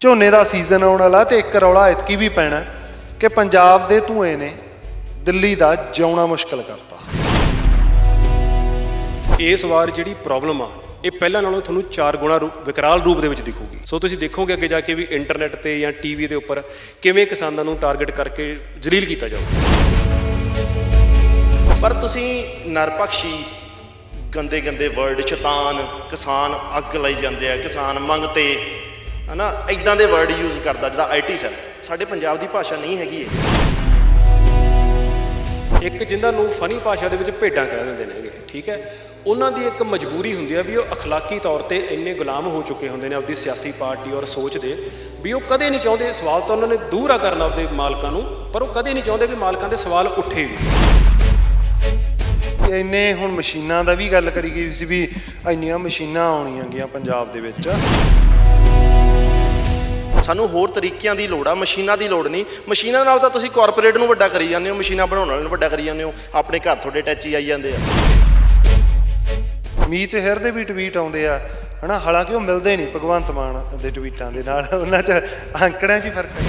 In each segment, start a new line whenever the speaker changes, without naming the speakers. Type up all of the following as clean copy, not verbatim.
ਝੋਨੇ ਦਾ ਸੀਜ਼ਨ ਆਉਣ ਵਾਲਾ ਤੇ ਇੱਕ ਰੌਲਾ ਇਤਕੀ ਵੀ ਪੈਣਾ ਕਿ ਪੰਜਾਬ ਦੇ ਧੂਏ ਨੇ ਦਿੱਲੀ ਦਾ ਜਿਉਣਾ ਮੁਸ਼ਕਲ ਕਰਤਾ।
ਇਸ ਵਾਰ ਜਿਹੜੀ ਪ੍ਰੋਬਲਮ ਆ ਇਹ ਪਹਿਲਾਂ ਨਾਲੋਂ ਤੁਹਾਨੂੰ 4 ਗੁਣਾ ਵਿਕਰਾਲ ਰੂਪ ਦੇ ਵਿੱਚ ਦਿਖੂਗੀ। ਸੋ ਤੁਸੀਂ ਦੇਖੋਗੇ ਅੱਗੇ ਜਾ ਕੇ ਵੀ ਇੰਟਰਨੈਟ ਤੇ ਜਾਂ ਟੀਵੀ ਦੇ ਉੱਪਰ ਕਿਵੇਂ ਕਿਸਾਨਾਂ ਨੂੰ ਟਾਰਗੇਟ ਕਰਕੇ ਜਲੀਲ ਕੀਤਾ ਜਾਊਗਾ।
ਪਰ ਤੁਸੀਂ ਨਿਰਪੱਖੀ ਗੰਦੇ ਗੰਦੇ ਵਰਡ ਸ਼ੈਤਾਨ ਕਿਸਾਨ ਅੱਗ ਲਈ ਜਾਂਦੇ ਆ, ਕਿਸਾਨ ਮੰਗਤੇ ਹੈ ਨਾ, ਇੱਦਾਂ ਦੇ ਵਰਡ ਯੂਜ਼ ਕਰਦਾ ਜਿਹੜਾ ਆਈਟੀ ਸੈੱਲ। ਸਾਡੇ ਪੰਜਾਬ ਦੀ ਭਾਸ਼ਾ ਨਹੀਂ ਹੈਗੀ ਇਹ।
ਇੱਕ ਜਿਨ੍ਹਾਂ ਨੂੰ ਫਨੀ ਭਾਸ਼ਾ ਦੇ ਵਿੱਚ ਭੇਡਾਂ ਕਹਿ ਦਿੰਦੇ ਨੇਗੇ, ਠੀਕ ਹੈ, ਉਹਨਾਂ ਦੀ ਇੱਕ ਮਜਬੂਰੀ ਹੁੰਦੀ ਆ ਵੀ ਉਹ ਅਖਲਾਕੀ ਤੌਰ ਤੇ ਇੰਨੇ ਗੁਲਾਮ ਹੋ ਚੁੱਕੇ ਹੁੰਦੇ ਨੇ ਆਪਦੀ ਸਿਆਸੀ ਪਾਰਟੀ ਔਰ ਸੋਚ ਦੇ ਵੀ ਉਹ ਕਦੇ ਨਹੀਂ ਚਾਹੁੰਦੇ, ਸਵਾਲ ਤਾਂ ਉਹਨਾਂ ਨੇ ਦੂਰ ਆ ਕਰਨਾ ਆਪਦੇ ਮਾਲਕਾਂ ਨੂੰ, ਪਰ ਉਹ ਕਦੇ ਨਹੀਂ ਚਾਹੁੰਦੇ ਵੀ ਮਾਲਕਾਂ ਦੇ ਸਵਾਲ ਉੱਠੇ ਵੀ।
ਇੰਨੇ ਹੁਣ ਮਸ਼ੀਨਾਂ ਦਾ ਵੀ ਗੱਲ ਕਰੀ ਗਈ ਸੀ ਵੀ ਇੰਨੀਆਂ ਮਸ਼ੀਨਾਂ ਆਉਣੀਆਂ ਗਈਆਂ ਪੰਜਾਬ ਦੇ ਵਿੱਚ।
ਸਾਨੂੰ ਹੋਰ ਤਰੀਕਿਆਂ ਦੀ ਲੋੜ ਆ, ਮਸ਼ੀਨਾਂ ਦੀ ਲੋੜ ਨਹੀਂ। ਮਸ਼ੀਨਾਂ ਨਾਲ ਤਾਂ ਤੁਸੀਂ ਕਾਰਪੋਰੇਟ ਨੂੰ ਵੱਡਾ ਕਰੀ ਜਾਂਦੇ ਹੋ, ਮਸ਼ੀਨਾਂ ਬਣਾਉਣ ਵਾਲਿਆਂ ਨੂੰ ਵੱਡਾ ਕਰੀ ਜਾਂਦੇ ਹੋ, ਆਪਣੇ ਘਰ ਤੁਹਾਡੇ ਟੈਚੀ ਆਈ ਜਾਂਦੇ ਆ।
ਮੀਤ ਹੈਰ ਦੇ ਵੀ ਟਵੀਟ ਆਉਂਦੇ ਆ ਹਨਾ, ਹਾਲਾਂਕਿ ਉਹ ਮਿਲਦੇ ਨਹੀਂ ਭਗਵੰਤ ਮਾਨ ਦੇ ਟਵੀਟਾਂ ਦੇ ਨਾਲ, ਉਹਨਾਂ 'ਚ ਅੰਕੜਿਆਂ 'ਚ ਹੀ ਫਰਕ ਹੈ।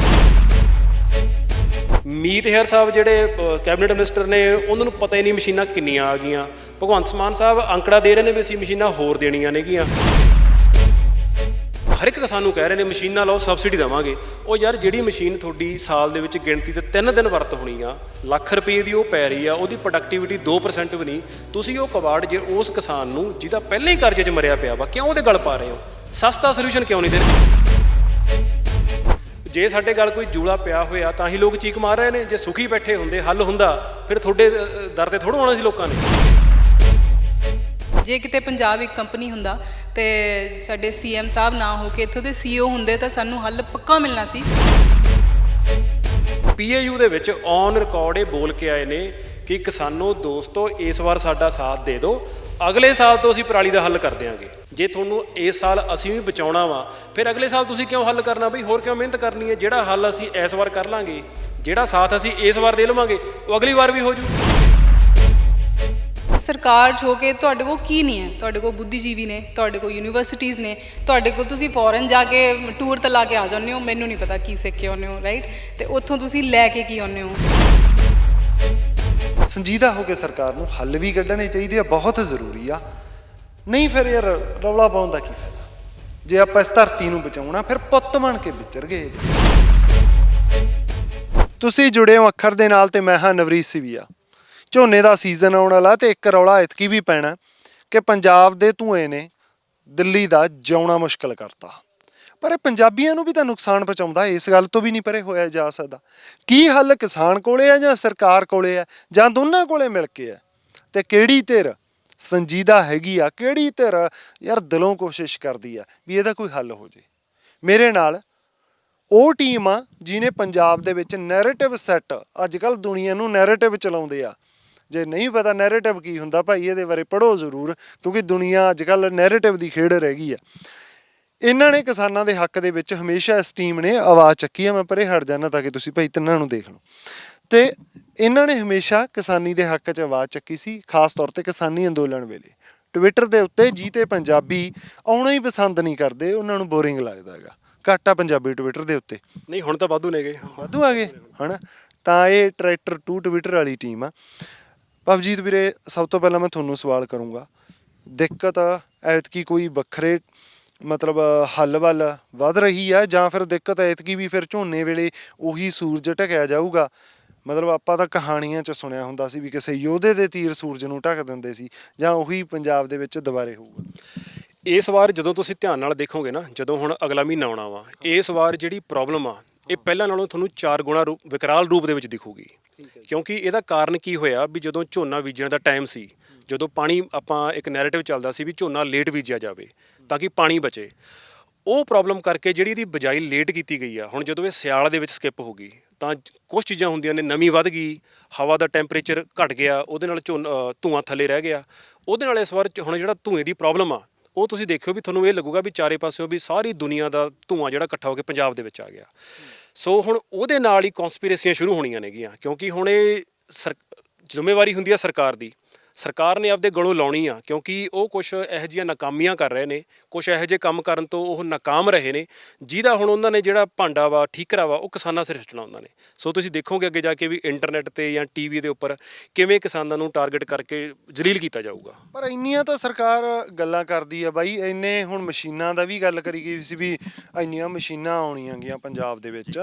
ਮੀਤ ਹੇਅਰ ਸਾਹਿਬ ਜਿਹੜੇ ਕੈਬਨਿਟ ਮਿਨਿਸਟਰ ਨੇ ਉਹਨਾਂ ਨੂੰ ਪਤਾ ਹੀ ਨਹੀਂ ਮਸ਼ੀਨਾਂ ਕਿੰਨੀਆਂ ਆ ਗਈਆਂ। ਭਗਵੰਤ ਮਾਨ ਸਾਹਿਬ ਅੰਕੜਾ ਦੇ ਰਹੇ ਨੇ ਵੀ ਅਸੀਂ ਮਸ਼ੀਨਾਂ ਹੋਰ ਦੇਣੀਆਂ ਨੇਗੀਆਂ। ਹਰ ਇੱਕ ਕਿਸਾਨ ਨੂੰ ਕਹਿ ਰਹੇ ਨੇ ਮਸ਼ੀਨਾਂ ਲਾਓ, ਸਬਸਿਡੀ ਦੇਵਾਂਗੇ। ਉਹ ਯਾਰ ਜਿਹੜੀ ਮਸ਼ੀਨ ਤੁਹਾਡੀ ਸਾਲ ਦੇ ਵਿੱਚ ਗਿਣਤੀ ਤੇ 3 ਦਿਨ ਵਰਤ ਹੋਣੀ ਆ, ਲੱਖ ਰੁਪਏ ਦੀ ਉਹ ਪੈ ਰਹੀ ਆ, ਉਹਦੀ ਪ੍ਰੋਡਕਟਿਵਿਟੀ 2% ਵੀ ਨਹੀਂ। ਤੁਸੀਂ ਉਹ ਕਵਾੜ ਜੇ ਉਸ ਕਿਸਾਨ ਨੂੰ ਜਿਹਦਾ ਪਹਿਲਾਂ ਹੀ ਕਰਜ਼ੇ 'ਚ ਮਰਿਆ ਪਿਆ ਵਾ, ਕਿਉਂ ਉਹਦੇ ਗਲ ਪਾ ਰਹੇ ਹੋ? ਸਸਤਾ ਸੋਲੂਸ਼ਨ ਕਿਉਂ ਨਹੀਂ ਦੇ ਰਹੇ? ਜੇ ਸਾਡੇ ਗੱਲ ਕੋਈ ਜੂੜਾ ਪਿਆ ਹੋਇਆ ਤਾਂ ਹੀ ਲੋਕ ਚੀਕ ਮਾਰ ਰਹੇ ਨੇ। ਜੇ ਸੁਖੀ ਬੈਠੇ ਹੁੰਦੇ, ਹੱਲ ਹੁੰਦਾ, ਫਿਰ ਤੁਹਾਡੇ ਦਰ ਤੇ ਥੋੜ੍ਹਾ ਆਉਣਾ ਸੀ ਲੋਕਾਂ ਨੇ।
ਜੇ ਕਿਤੇ ਪੰਜਾਬ ਇੱਕ ਕੰਪਨੀ ਹੁੰਦਾ ਤੇ ਸਾਡੇ ਸੀਐਮ ਸਾਹਿਬ ਨਾ ਹੋ ਕੇ ਇੱਥੋਂ ਦੇ ਸੀਈਓ ਹੁੰਦੇ ਤਾਂ ਸਾਨੂੰ ਹੱਲ ਪੱਕਾ ਮਿਲਣਾ ਸੀ।
ਪੀਏਯੂ ਦੇ ਵਿੱਚ ਔਨ ਰਿਕਾਰਡ ਇਹ ਬੋਲ ਕੇ ਆਏ ਨੇ ਕਿ ਕਿਸਾਨੋ ਦੋਸਤੋ ਇਸ ਵਾਰ ਸਾਡਾ ਸਾਥ ਦੇ ਦਿਓ, ਅਗਲੇ ਸਾਲ ਤੋਂ ਅਸੀਂ ਪਰਾਲੀ ਦਾ ਹੱਲ ਕਰ ਦਿਆਂਗੇ। ਜੇ ਤੁਹਾਨੂੰ ਇਸ ਸਾਲ ਅਸੀਂ ਵੀ ਬਚਾਉਣਾ ਵਾ, ਫਿਰ ਅਗਲੇ ਸਾਲ ਤੁਸੀਂ ਕਿਉਂ ਹੱਲ ਕਰਨਾ ਬਈ? ਹੋਰ ਕਿਉਂ ਮਿਹਨਤ ਕਰਨੀ ਹੈ? ਜਿਹੜਾ ਹੱਲ ਅਸੀਂ ਇਸ ਵਾਰ ਕਰ ਲਾਂਗੇ, ਜਿਹੜਾ ਸਾਥ ਅਸੀਂ ਇਸ ਵਾਰ ਦੇ ਲਵਾਂਗੇ, ਉਹ ਅਗਲੀ ਵਾਰ ਵੀ ਹੋ ਜੂ।
ਸਰਕਾਰ 'ਚ ਹੋ ਕੇ ਤੁਹਾਡੇ ਕੋਲ ਕੀ ਨਹੀਂ ਹੈ? ਤੁਹਾਡੇ ਕੋਲ ਬੁੱਧੀਜੀਵੀ ਨੇ, ਤੁਹਾਡੇ ਕੋਲ ਯੂਨੀਵਰਸਿਟੀਜ਼ ਨੇ, ਤੁਹਾਡੇ ਕੋਲ ਤੁਸੀਂ ਫੋਰਨ ਜਾ ਕੇ ਟੂਰ ਤੇ ਲਾ ਕੇ ਆ ਜਾਂਦੇ ਹੋ, ਮੈਨੂੰ ਨਹੀਂ ਪਤਾ ਕੀ ਸਿੱਖ ਕੇ ਆਉਂਦੇ ਹੋ, ਰਾਈਟ? ਤੇ ਉੱਥੋਂ ਤੁਸੀਂ ਲੈ ਕੇ ਕੀ ਆਉਂਦੇ ਹੋ?
ਸੰਜੀਦਾ ਹੋ ਕੇ ਸਰਕਾਰ ਨੂੰ ਹੱਲ ਵੀ ਕੱਢਣੇ ਚਾਹੀਦੇ ਆ, ਬਹੁਤ ਜ਼ਰੂਰੀ ਆ। ਨਹੀਂ ਫਿਰ ਯਾਰ ਰੌਲਾ ਪਾਉਣ ਦਾ ਕੀ ਫਾਇਦਾ? ਜੇ ਆਪਾਂ ਇਸ ਧਰਤੀ ਨੂੰ ਬਚਾਉਣਾ, ਫਿਰ ਪੁੱਤ ਬਣ ਕੇ ਵਿਚਰ ਗਏ ਇਹਦੇ। ਤੁਸੀਂ ਜੁੜੇ ਹੋ ਅੱਖਰ ਦੇ ਨਾਲ ਤੇ ਮੈਂ ਹਾਂ ਨਵਰੀਤ ਸਿਵੀਆ। ਝੋਨੇ ਦਾ ਸੀਜ਼ਨ ਆਉਣ ਵਾਲਾ ਤੇ ਇੱਕ ਰੌਲਾ ਇਤਕੀ ਵੀ ਪੈਣਾ ਕਿ ਪੰਜਾਬ ਦੇ ਧੂਏ ਨੇ ਦਿੱਲੀ ਦਾ ਜਿਉਣਾ ਮੁਸ਼ਕਲ ਕਰਤਾ। ਪਰ ਇਹ ਪੰਜਾਬੀਆਂ ਨੂੰ ਵੀ ਤਾਂ ਨੁਕਸਾਨ ਪਹੁੰਚਾਉਂਦਾ, ਇਸ ਗੱਲ ਤੋਂ ਵੀ ਨਹੀਂ ਪਰੇ ਹੋਇਆ ਜਾ ਸਕਦਾ। ਕੀ ਹੱਲ ਕਿਸਾਨ ਕੋਲੇ ਆ ਜਾਂ ਸਰਕਾਰ ਕੋਲੇ ਆ ਜਾਂ ਦੋਨਾਂ ਕੋਲੇ ਮਿਲ ਕੇ ਆ? ਤੇ ਕਿਹੜੀ ਧਿਰ ਸੰਜੀਦਾ ਹੈਗੀ ਆ, ਕਿਹੜੀ ਧਿਰ ਯਾਰ ਦਿਲੋਂ ਕੋਸ਼ਿਸ਼ ਕਰਦੀ ਆ ਵੀ ਇਹਦਾ ਕੋਈ ਹੱਲ ਹੋ ਜੇ? ਮੇਰੇ ਨਾਲ ਉਹ ਟੀਮ ਆ ਜਿਹਨੇ ਪੰਜਾਬ ਦੇ ਵਿੱਚ ਨੈਰੇਟਿਵ ਸੈੱਟ, ਅੱਜ ਕੱਲ੍ਹ ਦੁਨੀਆ ਨੂੰ ਨੈਰੇਟਿਵ ਚਲਾਉਂਦੇ ਆ। ਜੇ ਨਹੀਂ ਪਤਾ ਨੈਰੇਟਿਵ ਕੀ ਹੁੰਦਾ ਭਾਈ, ਇਹਦੇ ਬਾਰੇ ਪੜ੍ਹੋ ਜ਼ਰੂਰ, ਕਿਉਂਕਿ ਦੁਨੀਆ ਅੱਜ ਕੱਲ੍ਹ ਨੈਰੇਟਿਵ ਦੀ ਖੇਡ ਰਹਿ ਗਈ ਆ। ਇਹਨਾਂ ਨੇ ਕਿਸਾਨਾਂ ਦੇ ਹੱਕ ਦੇ ਵਿੱਚ ਹਮੇਸ਼ਾ ਇਸ ਟੀਮ ਨੇ ਆਵਾਜ਼ ਚੱਕੀ ਆ। ਮੈਂ ਪਰੇ ਹਟ ਜਾਣਾ ਤਾਂ ਕਿ ਤੁਸੀਂ ਭਾਈ ਤਿੰਨਾਂ ਨੂੰ ਦੇਖ ਲਓ। ਤੇ ਇਹਨਾਂ ਨੇ ਹਮੇਸ਼ਾ ਕਿਸਾਨੀ ਦੇ ਹੱਕ 'ਚ ਆਵਾਜ਼ ਚੱਕੀ ਸੀ, ਖਾਸ ਤੌਰ ਤੇ ਕਿਸਾਨੀ ਅੰਦੋਲਨ ਵੇਲੇ। ਟਵਿੱਟਰ ਦੇ ਉੱਤੇ ਜਿਹਤੇ ਪੰਜਾਬੀ ਆਉਣਾ ਹੀ ਪਸੰਦ ਨਹੀਂ ਕਰਦੇ, ਉਹਨਾਂ ਨੂੰ ਬੋਰਿੰਗ ਲੱਗਦਾ ਹੈਗਾ। ਘੱਟ ਆ ਪੰਜਾਬੀ ਟਵਿੱਟਰ ਦੇ ਉੱਤੇ,
ਨਹੀਂ ਹੁਣ ਤਾਂ ਵਾਧੂ ਨੇਗੇ,
ਵਾਧੂ ਆ ਗਏ ਹੈ ਨਾ। ਤਾਂ ਇਹ ਟਰੈਕਟਰ 2 ਟਵਿੱਟਰ ਵਾਲੀ ਟੀਮ ਆ। ਭਵਜੀਤ ਵੀਰੇ, ਸਭ ਤੋਂ ਪਹਿਲਾਂ ਮੈਂ ਤੁਹਾਨੂੰ ਸਵਾਲ ਕਰੂੰਗਾ, ਦਿੱਕਤ ਐਤਕੀ ਕੋਈ ਵੱਖਰੇ ਮਤਲਬ ਹੱਲ ਵੱਲ ਵੱਧ ਰਹੀ ਆ ਜਾਂ ਫਿਰ ਦਿੱਕਤ ਐਤਕੀ ਵੀ ਫਿਰ ਝੋਨੇ ਵੇਲੇ ਉਹੀ ਸੂਰਜ ਢਕਿਆ ਜਾਊਗਾ? ਮਤਲਬ ਆਪਾਂ ਤਾਂ ਕਹਾਣੀਆਂ 'ਚ ਸੁਣਿਆ ਹੁੰਦਾ ਸੀ ਵੀ ਕਿਸੇ ਯੋਧੇ ਦੇ ਤੀਰ ਸੂਰਜ ਨੂੰ ਢੱਕ ਦਿੰਦੇ ਸੀ, ਜਾਂ ਉਹੀ ਪੰਜਾਬ ਦੇ ਵਿੱਚ ਦੁਬਾਰੇ ਹੋਊਗਾ?
ਇਸ ਵਾਰ ਜਦੋਂ ਤੁਸੀਂ ਧਿਆਨ ਨਾਲ ਦੇਖੋਗੇ ਨਾ, ਜਦੋਂ ਹੁਣ ਅਗਲਾ ਮਹੀਨਾ ਆਉਣਾ ਵਾ, ਇਸ ਵਾਰ ਜਿਹੜੀ ਪ੍ਰੋਬਲਮ ਆ ਇਹ ਪਹਿਲਾਂ ਨਾਲੋਂ ਤੁਹਾਨੂੰ 4 ਗੁਣਾ ਵਿਕਰਾਲ ਰੂਪ ਦੇ ਵਿੱਚ ਦਿਖੂਗੀ। ਕਿਉਂਕਿ ਇਹਦਾ ਕਾਰਨ ਕੀ ਹੋਇਆ ਵੀ ਜਦੋਂ ਝੋਨਾ ਬੀਜਣ ਦਾ ਟਾਈਮ ਸੀ, ਜਦੋਂ ਪਾਣੀ, ਆਪਾਂ ਇੱਕ ਨੈਰੇਟਿਵ ਚੱਲਦਾ ਸੀ ਵੀ ਝੋਨਾ ਲੇਟ ਬੀਜਿਆ ਜਾਵੇ ਤਾਂ ਕਿ ਪਾਣੀ ਬਚੇ, ਉਹ ਪ੍ਰੋਬਲਮ ਕਰਕੇ ਜਿਹੜੀ ਇਹਦੀ ਬਿਜਾਈ ਲੇਟ ਕੀਤੀ ਗਈ ਆ। ਹੁਣ ਜਦੋਂ ਇਹ ਸਿਆਲ ਦੇ ਵਿੱਚ ਸਕਿਪ ਹੋ ਗਈ ਤਾਂ ਕੁਛ ਚੀਜ਼ਾਂ ਹੁੰਦੀਆਂ ਨੇ, ਨਮੀ ਵੱਧ ਗਈ, ਹਵਾ ਦਾ ਟੈਂਪਰੇਚਰ ਘਟ ਗਿਆ, ਉਹਦੇ ਨਾਲ ਧੂੰਆਂ ਥੱਲੇ ਰਹਿ ਗਿਆ। ਉਹਦੇ ਨਾਲ ਇਸ ਵਾਰ ਹੁਣ ਜਿਹੜਾ ਧੂਏ ਦੀ ਪ੍ਰੋਬਲਮ ਆ ਉਹ ਤੁਸੀਂ ਦੇਖਿਓ ਵੀ ਤੁਹਾਨੂੰ ਇਹ ਲੱਗੂਗਾ ਵੀ ਚਾਰੇ ਪਾਸਿਓਂ ਵੀ ਸਾਰੀ ਦੁਨੀਆ ਦਾ ਧੂੰਆਂ ਜਿਹੜਾ ਇਕੱਠਾ ਹੋ ਕੇ ਪੰਜਾਬ ਦੇ ਵਿੱਚ ਆ ਗਿਆ। ਸੋ ਹੁਣ ਉਹਦੇ ਨਾਲ ਹੀ ਕੌਂਸਪੀਰੇਸੀਆਂ ਸ਼ੁਰੂ ਹੋਣੀਆਂ ਨੇਗੀਆਂ, ਕਿਉਂਕਿ ਹੁਣ ਇਹ ਜ਼ਿੰਮੇਵਾਰੀ ਹੁੰਦੀ ਆ ਸਰਕਾਰ ਦੀ। ਸਰਕਾਰ ਨੇ ਆਪਦੇ ਗਲੋਂ ਲਾਉਣੀ ਆ, ਕਿਉਂਕਿ ਉਹ ਕੁਝ ਇਹੋ ਜਿਹੀਆਂ ਨਾਕਾਮੀਆਂ ਕਰ ਰਹੇ ਨੇ, ਕੁਝ ਇਹੋ ਜਿਹੇ ਕੰਮ ਕਰਨ ਤੋਂ ਉਹ ਨਾਕਾਮ ਰਹੇ ਨੇ, ਜਿਹਦਾ ਹੁਣ ਉਹਨਾਂ ਨੇ ਜਿਹੜਾ ਭਾਂਡਾ ਵਾ, ਠੀਕਰਾ ਵਾ, ਉਹ ਕਿਸਾਨਾਂ ਸਿਰ ਸਿੱਟਣਾ ਉਹਨਾਂ ਨੇ। ਸੋ ਤੁਸੀਂ ਦੇਖੋਗੇ ਅੱਗੇ ਜਾ ਕੇ ਵੀ ਇੰਟਰਨੈਟ ਤੇ ਜਾਂ ਟੀਵੀ ਦੇ ਉੱਪਰ ਕਿਵੇਂ ਕਿਸਾਨਾਂ ਨੂੰ ਟਾਰਗੇਟ ਕਰਕੇ ਜਲੀਲ ਕੀਤਾ ਜਾਊਗਾ।
ਪਰ ਇੰਨੀਆਂ ਤਾਂ ਸਰਕਾਰ ਗੱਲਾਂ ਕਰਦੀ ਆ ਬਾਈ, ਇੰਨੇ ਹੁਣ ਮਸ਼ੀਨਾਂ ਦਾ ਵੀ ਗੱਲ ਕਰੀ ਗਈ ਸੀ ਵੀ ਇੰਨੀਆਂ ਮਸ਼ੀਨਾਂ ਆਉਣੀਆਂ ਗੀਆਂ ਪੰਜਾਬ ਦੇ ਵਿੱਚ।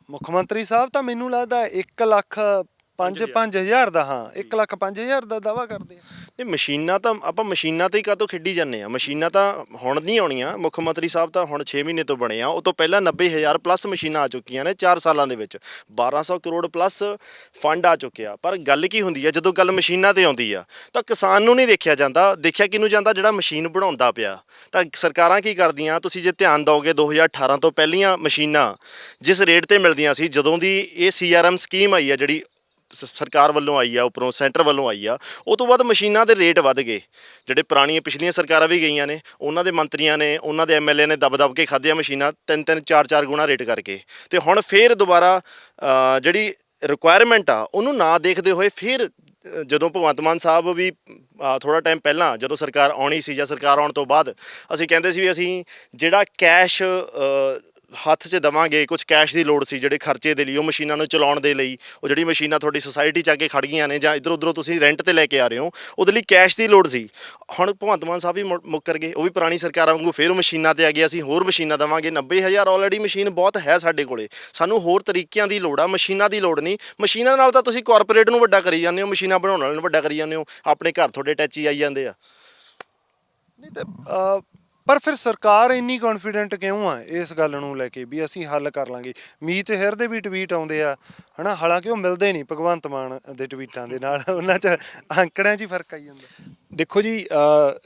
ਮੁੱਖ ਮੰਤਰੀ ਸਾਹਿਬ ਤਾਂ ਮੈਨੂੰ ਲੱਗਦਾ 1,05,000 ਦਾ, ਹਾਂ 1,05,000 ਦਾ ਦਾਅਵਾ ਕਰਦੇ ਆ।
ਨਹੀਂ, ਮਸ਼ੀਨਾਂ ਤਾਂ ਆਪਾਂ ਮਸ਼ੀਨਾਂ ਤੇ ਹੀ ਕਾਹਤੋਂ ਖੇਡੀ ਜਾਂਦੇ ਆ। ਮਸ਼ੀਨਾਂ ਤਾਂ ਹੁਣ ਨਹੀਂ ਆਉਣੀਆਂ, ਮੁੱਖ ਮੰਤਰੀ ਸਾਹਿਬ ਤਾਂ ਹੁਣ 6 ਮਹੀਨੇ ਤੋਂ ਬਣੇ ਆ। ਉਹ ਤੋਂ ਪਹਿਲਾਂ 90,000 ਪਲੱਸ ਮਸ਼ੀਨਾਂ ਆ ਚੁੱਕੀਆਂ ਨੇ 4 ਸਾਲਾਂ ਦੇ ਵਿੱਚ, 1200 ਕਰੋੜ ਪਲੱਸ ਫੰਡ ਆ ਚੁੱਕਿਆ। ਪਰ ਗੱਲ ਕੀ ਹੁੰਦੀ ਆ, ਜਦੋਂ ਗੱਲ ਮਸ਼ੀਨਾਂ ਤੇ ਆਉਂਦੀ ਆ ਤਾਂ ਕਿਸਾਨ ਨੂੰ ਨਹੀਂ ਦੇਖਿਆ ਜਾਂਦਾ। ਦੇਖਿਆ ਕਿਹਨੂੰ ਜਾਂਦਾ? ਜਿਹੜਾ ਮਸ਼ੀਨ ਬਣਾਉਂਦਾ ਪਿਆ। ਤਾਂ ਸਰਕਾਰਾਂ ਕੀ ਕਰਦੀਆਂ, ਤੁਸੀਂ ਜੇ ਧਿਆਨ ਦਿਓਗੇ 2018 ਤੋਂ ਪਹਿਲੀਆਂ ਮਸ਼ੀਨਾਂ ਜਿਸ ਰੇਟ ਤੇ ਮਿਲਦੀਆਂ ਸੀ, ਜਦੋਂ ਦੀ ਇਹ CRM ਸਕੀਮ ਆਈ ਆ, ਜਿਹੜੀ ਸਰਕਾਰ ਵੱਲੋਂ ਆਈ ਆ, ਉੱਪਰੋਂ ਸੈਂਟਰ ਵੱਲੋਂ ਆਈ ਆ, ਉਹ ਤੋਂ ਬਾਅਦ ਮਸ਼ੀਨਾਂ ਦੇ ਰੇਟ ਵੱਧ ਗਏ। ਜਿਹੜੇ ਪੁਰਾਣੀਆਂ ਪਿਛਲੀਆਂ ਸਰਕਾਰਾਂ ਵੀ ਗਈਆਂ ਨੇ, ਉਹਨਾਂ ਦੇ ਮੰਤਰੀਆਂ ਨੇ, ਉਹਨਾਂ ਦੇ MLA ਨੇ ਦਬ ਕੇ ਖਾਧੀਆਂ ਮਸ਼ੀਨਾਂ 3-3 4-4 ਗੁਣਾ ਰੇਟ ਕਰਕੇ। ਤੇ ਹੁਣ ਫੇਰ ਦੁਬਾਰਾ ਜਿਹੜੀ ਰਿਕੁਆਇਰਮੈਂਟ ਆ ਉਹਨੂੰ ਨਾ ਦੇਖਦੇ ਹੋਏ ਫਿਰ ਜਦੋਂ ਭਗਵੰਤ ਮਾਨ ਸਾਹਿਬ ਵੀ ਥੋੜ੍ਹਾ ਟਾਈਮ ਪਹਿਲਾਂ ਜਦੋਂ ਸਰਕਾਰ ਆਉਣੀ ਸੀ ਜਾਂ ਸਰਕਾਰ ਆਉਣ ਤੋਂ ਬਾਅਦ ਅਸੀਂ ਕਹਿੰਦੇ ਸੀ ਵੀ ਅਸੀਂ ਜਿਹੜਾ ਕੈਸ਼ ਹੱਥ 'ਚ ਦੇਵਾਂਗੇ, ਕੁਝ ਕੈਸ਼ ਦੀ ਲੋੜ ਸੀ ਜਿਹੜੇ ਖਰਚੇ ਦੇ ਲਈ, ਉਹ ਮਸ਼ੀਨਾਂ ਨੂੰ ਚਲਾਉਣ ਦੇ ਲਈ। ਉਹ ਜਿਹੜੀ ਮਸ਼ੀਨਾਂ ਤੁਹਾਡੀ ਸੁਸਾਇਟੀ 'ਚ ਆ ਕੇ ਖੜ ਗਈਆਂ ਨੇ ਜਾਂ ਇੱਧਰ ਉੱਧਰੋਂ ਤੁਸੀਂ ਰੈਂਟ ਤੇ ਲੈ ਕੇ ਆ ਰਹੇ ਹੋ, ਉਹਦੇ ਲਈ ਕੈਸ਼ ਦੀ ਲੋੜ ਸੀ। ਹੁਣ ਭਗਵੰਤ ਮਾਨ ਸਾਹਿਬ ਵੀ ਮੁੱਕਰ ਗਏ, ਉਹ ਵੀ ਪੁਰਾਣੀ ਸਰਕਾਰਾਂ ਵਾਂਗੂ ਫਿਰ ਉਹ ਮਸ਼ੀਨਾਂ ਤੇ ਆ ਗਏ, ਅਸੀਂ ਹੋਰ ਮਸ਼ੀਨਾਂ ਦੇਵਾਂਗੇ। 90,000 ਆਲਰੇਡੀ ਮਸ਼ੀਨ ਬਹੁਤ ਹੈ ਸਾਡੇ ਕੋਲੇ, ਸਾਨੂੰ ਹੋਰ ਤਰੀਕਿਆਂ ਦੀ ਲੋੜ ਆ, ਮਸ਼ੀਨਾਂ ਦੀ ਲੋੜ ਨਹੀਂ। ਮਸ਼ੀਨਾਂ ਨਾਲ ਤਾਂ ਤੁਸੀਂ ਕਾਰਪੋਰੇਟ ਨੂੰ ਵੱਡਾ ਕਰੀ ਜਾਂਦੇ ਹੋ, ਮਸ਼ੀਨਾਂ ਬਣਾਉਣ ਵਾਲਿਆਂ ਨੂੰ ਵੱਡਾ ਕਰੀ ਜਾਂਦੇ ਹੋ, ਆਪਣੇ ਘਰ ਤੁਹਾਡੇ ਟੈਚੀ ਆਈ ਜਾਂਦੇ ਆ।
ਨਹੀਂ ਤਾਂ ਪਰ ਫਿਰ ਸਰਕਾਰ ਇੰਨੀ ਕੌਨਫੀਡੈਂਟ ਕਿਉਂ ਆ ਇਸ ਗੱਲ ਨੂੰ ਲੈ ਕੇ ਵੀ ਅਸੀਂ ਹੱਲ ਕਰ ਲਾਂਗੇ? ਮੀਤ ਹੈਰ ਦੇ ਵੀ ਟਵੀਟ ਆਉਂਦੇ ਆ, ਹਨਾ, ਹਾਲਾਂਕਿ ਉਹ ਮਿਲਦੇ ਨਹੀਂ ਭਗਵੰਤ ਮਾਨ ਦੇ ਟਵੀਟਾਂ ਦੇ ਨਾਲ, ਉਹਨਾਂ 'ਚ ਅੰਕੜਿਆਂ 'ਚ ਹੀ ਫਰਕ ਆਈ ਜਾਂਦਾ।
ਦੇਖੋ ਜੀ,